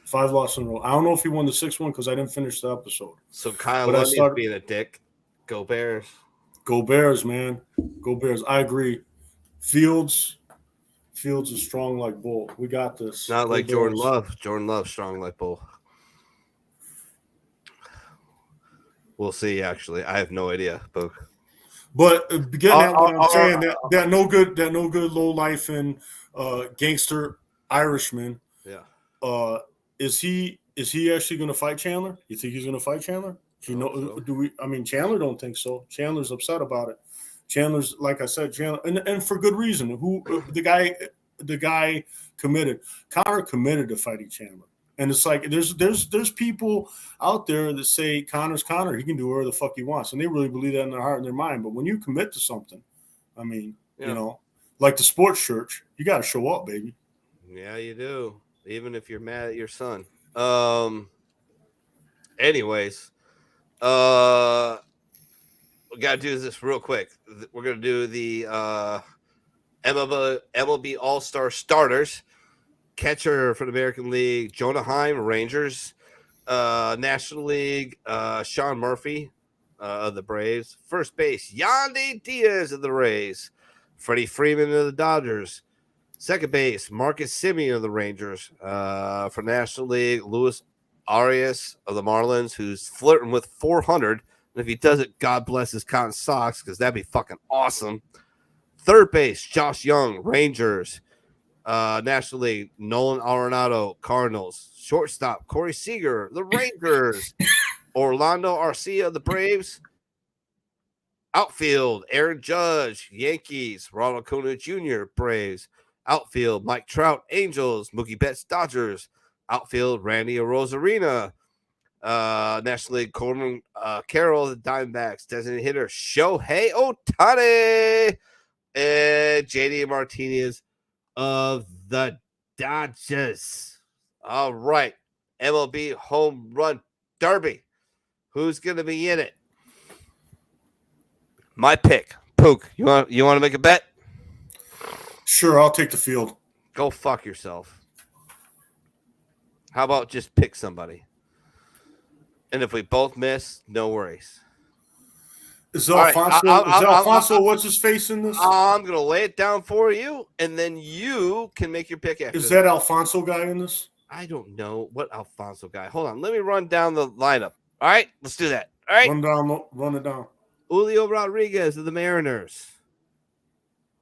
5 losses in a row. I don't know if he won the 6th one because I didn't finish the episode. So Kyle Lundy's being a dick. Go Bears. Go Bears, man. Go Bears. I agree. Fields is strong like bull. We got this. Not like Jordan Love. Jordan Love strong like bull. We'll see. Actually, I have no idea, Pook. But getting at what I'm saying, that no good low life and gangster Irishman. Yeah. Is he actually going to fight Chandler? You think he's going to fight Chandler? Do we? I mean, Chandler don't think so. Chandler's upset about it. Chandler's, like I said, and for good reason. Who the guy committed? Conor committed to fighting Chandler. And it's like there's people out there that say Conor's Conor. He can do whatever the fuck he wants, and they really believe that in their heart and their mind. But when you commit to something, I mean, like the sports church, you got to show up, baby. Yeah, you do. Even if you're mad at your son. Anyways, we got to do this real quick. We're gonna do the MLB All-Star starters. Catcher for the American League, Jonah Heim, Rangers. National League, Sean Murphy of the Braves. First base, Yandy Diaz of the Rays. Freddie Freeman of the Dodgers. Second base, Marcus Semien of the Rangers. For National League, Luis Arias of the Marlins, who's flirting with 400. And if he does it, God bless his cotton socks, because that'd be fucking awesome. Third base, Josh Young, Rangers. National League, Nolan Arenado, Cardinals. Shortstop, Corey Seager, the Rangers. Orlando Arcia, the Braves. Outfield, Aaron Judge, Yankees. Ronald Acuna Jr., Braves. Outfield, Mike Trout, Angels. Mookie Betts, Dodgers. Outfield, Randy Arozarena. National League, Corbin Carroll, the Diamondbacks. Designated hitter, Shohei Ohtani. And JD Martinez of the Dodgers. All right. MLB Home Run Derby. Who's going to be in it? My pick. Pook, you want to make a bet? Sure, I'll take the field. Go fuck yourself. How about just pick somebody? And if we both miss, no worries. Is Alfonso what's his face in this? I'm going to lay it down for you, and then you can make your pick after. Is that Alfonso guy in this? I don't know what Alfonso guy. Hold on. Let me run down the lineup. All right, let's do that. All right. Run it down. Julio Rodriguez of the Mariners,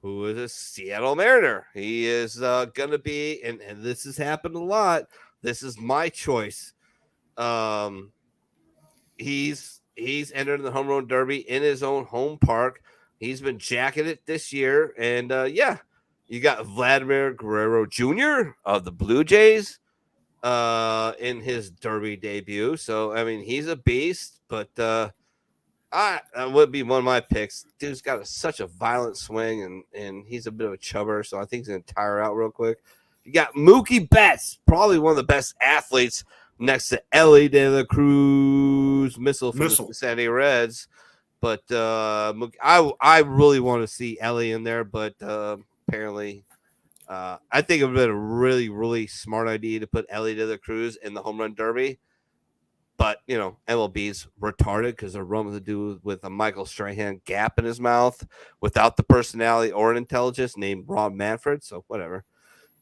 who is a Seattle Mariner. He is going to be, and this has happened a lot. This is my choice. He's entered the home run derby in his own home park. He's been jacking it this year. And, you got Vladimir Guerrero Jr. of the Blue Jays in his derby debut. So, I mean, he's a beast, but that would be one of my picks. Dude's got such a violent swing, and he's a bit of a chubber, so I think he's going to tire out real quick. You got Mookie Betts, probably one of the best athletes next to Ellie De La Cruz, missile from the Cincinnati Reds. But I really want to see Ellie in there, but apparently I think it would have been a really, really smart idea to put Ellie De La Cruz in the home run derby. But, MLB's retarded because they're running to do with a Michael Strahan gap in his mouth without the personality or an intelligence named Rob Manfred. So whatever.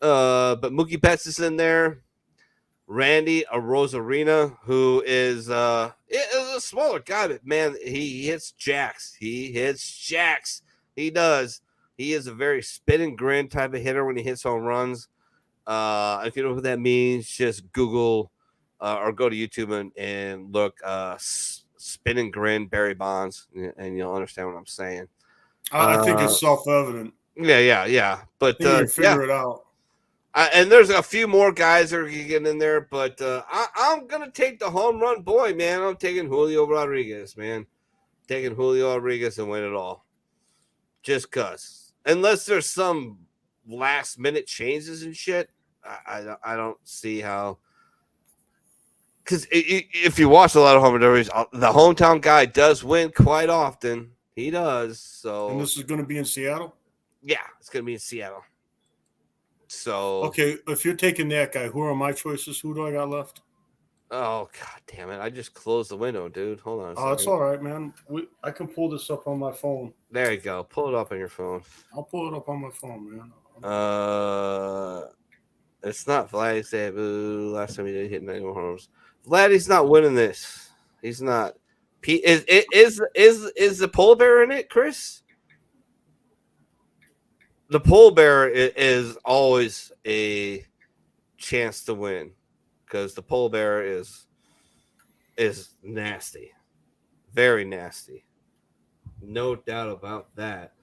But Mookie Betts is in there. Randy Arozarena, who is a smaller guy, but man, he hits jacks. He does. He is a very spin and grin type of hitter when he hits home runs. If you know what that means, just Google or go to YouTube and look spin and grin Barry Bonds, and you'll understand what I'm saying. I think it's self-evident. Yeah. But you figure it out. And there's a few more guys that are getting in there, but I'm going to take the home run boy, man. I'm taking Julio Rodriguez, man. Taking Julio Rodriguez and win it all. Just because. Unless there's some last-minute changes and shit, I don't see how. Because if you watch a lot of home run derbies, the hometown guy does win quite often. He does. So. And this is going to be in Seattle? Yeah, it's going to be in Seattle. So okay, if you're taking that guy, who are my choices? Who do I got left? Oh god damn it! I just closed the window, dude. Hold on. Oh, it's all right, man. I can pull this up on my phone. There you go. Pull it up on your phone. I'll pull it up on my phone, man. It's not Vladdy Sabu. Last time he did hit 91 homers. Vladdy's not winning this. He's not. Is the polar bear in it, Chris? The pole bear is always a chance to win because the pole bear is nasty, very nasty. No doubt about that,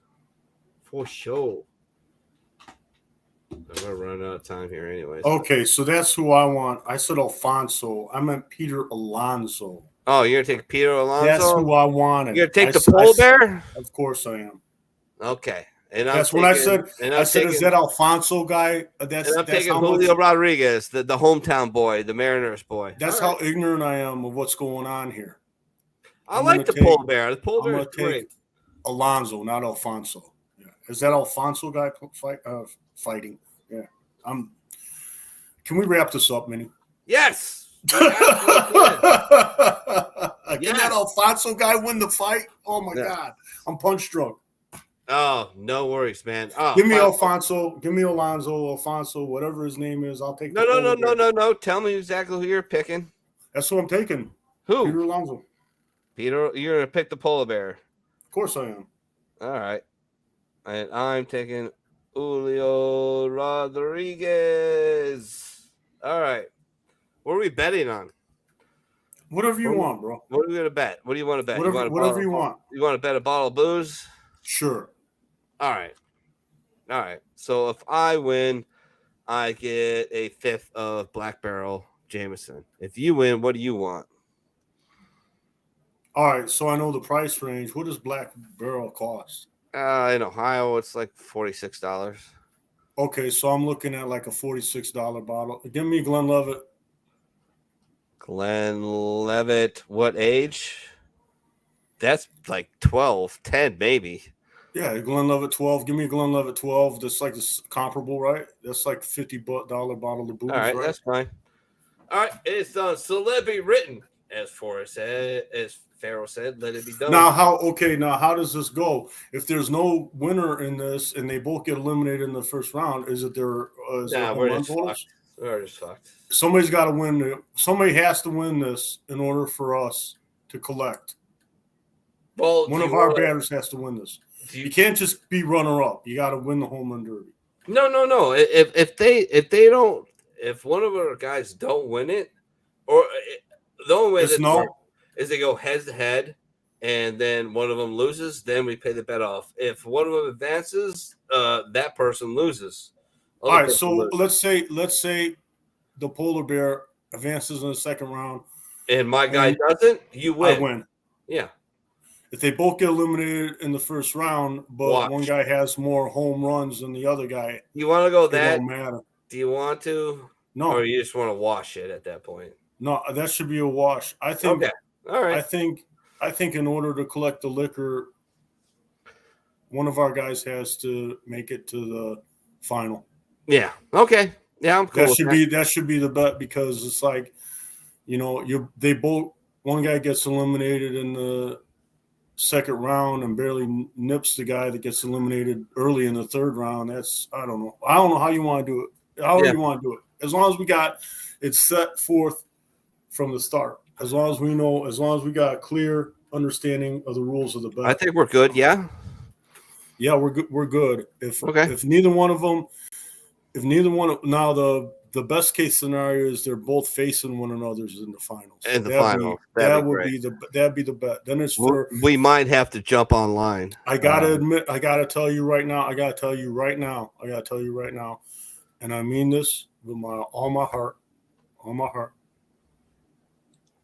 for sure. I'm gonna run out of time here, anyways. Okay, so that's who I want. I said Alfonso. I meant Peter Alonso. Oh, you're gonna take Peter Alonso? That's who I wanted. You're gonna take the pole bear? Of course I am. Okay. And that's what I said. I said, is that Alfonso guy? I'm taking Julio Rodriguez, the hometown boy, the Mariners boy. That's how ignorant I am of what's going on here. I like the pole bear. The pole bear is great. Alonso, not Alfonso. Yeah. Is that Alfonso guy fighting? Yeah. Can we wrap this up, Minnie? Yes. We absolutely can. Can that Alfonso guy win the fight? Oh my God. I'm punch drunk. Oh, no worries, man. Oh, Give me Alfonso. Give me Alfonso, whatever his name is. I'll take No. Tell me exactly who you're picking. That's who I'm taking. Who? Peter Alonso. Peter, you're going to pick the polar bear. Of course I am. All right. And I'm taking Julio Rodriguez. All right. What are we betting on? Whatever you want, bro. What are we going to bet? What do you want to bet? Whatever you want. You want to bet a bottle of booze? Sure. All right. So if I win, I get a fifth of Black Barrel Jameson. If you win, what do you want? All right. So I know the price range. What does Black Barrel cost? In Ohio, it's like $46. Okay, so I'm looking at like a $46 bottle. Give me Glenlivet. Glenlivet, what age? That's like 12, 10 maybe. Yeah, Glenlivet 12. Give me a Glenlivet 12. That's like comparable, right? That's like $50 bottle of booze. All right, right? that's fine. All right, it's celebrity written, as Pharaoh said. Let it be done. Now how does this go? If there's no winner in this and they both get eliminated in the first round, is it their we're just fucked. We're just fucked. Somebody's got to win. Somebody has to win this in order for us to collect. Well, one of our batters has to win this. You can't just be runner-up. You got to win the home run derby. No. If one of our guys don't win it, or the only way is they go head to head, and then one of them loses, then we pay the bet off. If one of them advances, that person loses. All right, so let's say the polar bear advances in the second round, and my guy doesn't, you win. I win. Yeah. If they both get eliminated in the first round, but one guy has more home runs than the other guy, you want to go that? Don't matter. Do you want to? No. Or you just want to wash it at that point? No, that should be a wash. I think. Okay. All right. I think in order to collect the liquor, one of our guys has to make it to the final. Yeah. Okay. Yeah, I'm cool. That should be the bet, because it's like, one guy gets eliminated in the second round and barely nips the guy that gets eliminated early in the third round. That's I don't know how you want to do it. However you want to do it. As long as we got it set forth from the start. As long as we got a clear understanding of the rules of the bet. I think we're good. Yeah. Yeah, we're good. We're good. If neither one of them, now the best case scenario is they're both facing one another in the finals. In the final, that'd be the bet. Then it's we might have to jump online. I gotta tell you right now, and I mean this with all my heart.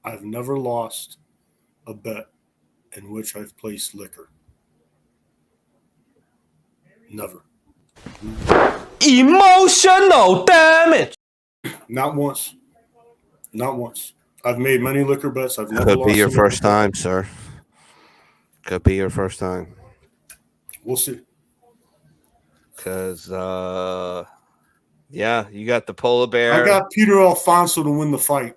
I've never lost a bet in which I've placed liquor. Never. Emotional damage. Not once. I've made many liquor bets. I've never Could lost. Be your first time, sir. Could be your first time. We'll see. Because, you got the polar bear. I got Peter Alfonso to win the fight.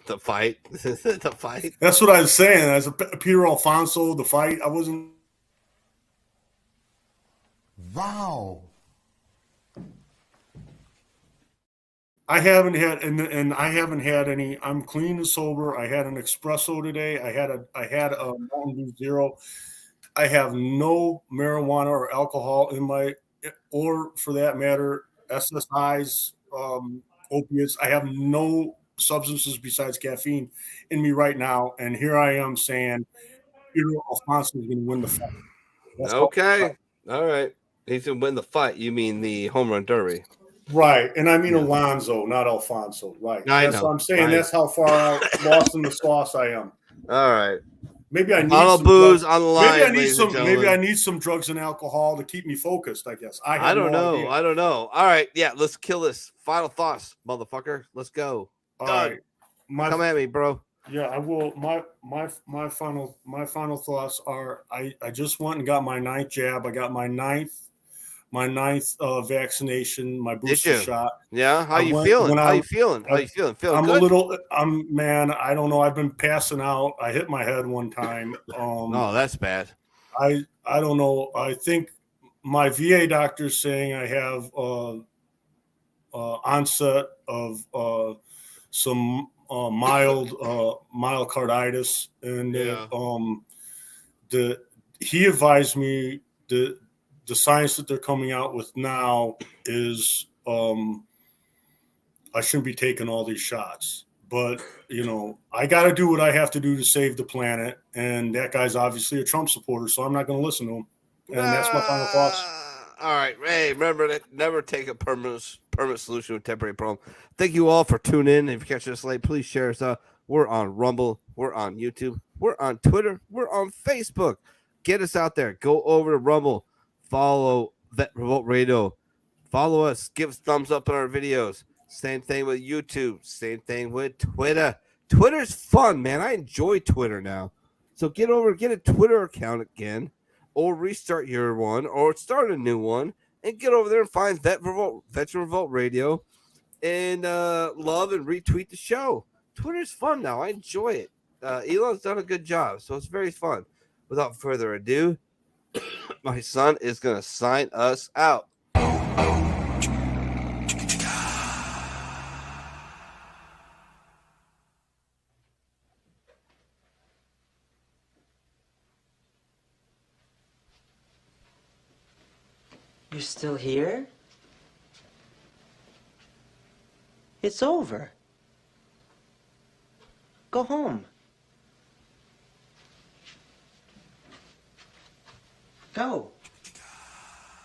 The fight? The fight? That's what I was saying. As a Peter Alfonso, the fight. I wasn't. Wow. I haven't had any. I'm clean and sober. I had an espresso today. I had a Mountain Dew Zero. I have no marijuana or alcohol in my, or for that matter, SSIs, opiates. I have no substances besides caffeine in me right now. And here I am saying Peter Alfonso is going to win the fight. Okay. All right. He's going to win the fight. You mean the home run derby. Right. And I mean Alonso, not Alfonso. Right. That's what I'm saying. That's how far out lost in the sauce I am. All right. Maybe I need some booze on the line. Maybe I need some drugs and alcohol to keep me focused, I guess. I don't know. I don't know. All right. Yeah, let's kill this. Final thoughts, motherfucker. Let's go. All right. Come at me, bro. Yeah, I will. My final thoughts are: I just went and got my 9th jab. I got my ninth vaccination, my booster you? shot. Yeah. How I you went feeling? when How I- you feeling? How you feeling? Feeling I'm good? a little. Man. I don't know. I've been passing out. I hit my head one time. Oh, that's bad. I don't know. I think my VA doctor's saying I have onset of some mild myocarditis, and he advised me that the science that they're coming out with now is I shouldn't be taking all these shots. But I got to do what I have to do to save the planet, and that guy's obviously a Trump supporter, so I'm not going to listen to him. And that's my final thoughts. All right. Hey, remember that never take a permanent solution with temporary problem. Thank you all for tuning in. If you catch us late, please share us out. We're on Rumble. We're on YouTube. We're on Twitter. We're on Facebook. Get us out there. Go over to Rumble. Follow Vet Revolt Radio. Follow us. Give us thumbs up on our videos. Same thing with YouTube. Same thing with Twitter. Twitter's fun, man. I enjoy Twitter now. So get a Twitter account again, or restart your one, or start a new one, and get over there and find Veteran Revolt Radio, and love and retweet the show. Twitter's fun now. I enjoy it. Elon's done a good job, so it's very fun. Without further ado, my son is going to sign us out. You're still here? It's over. Go home. Go.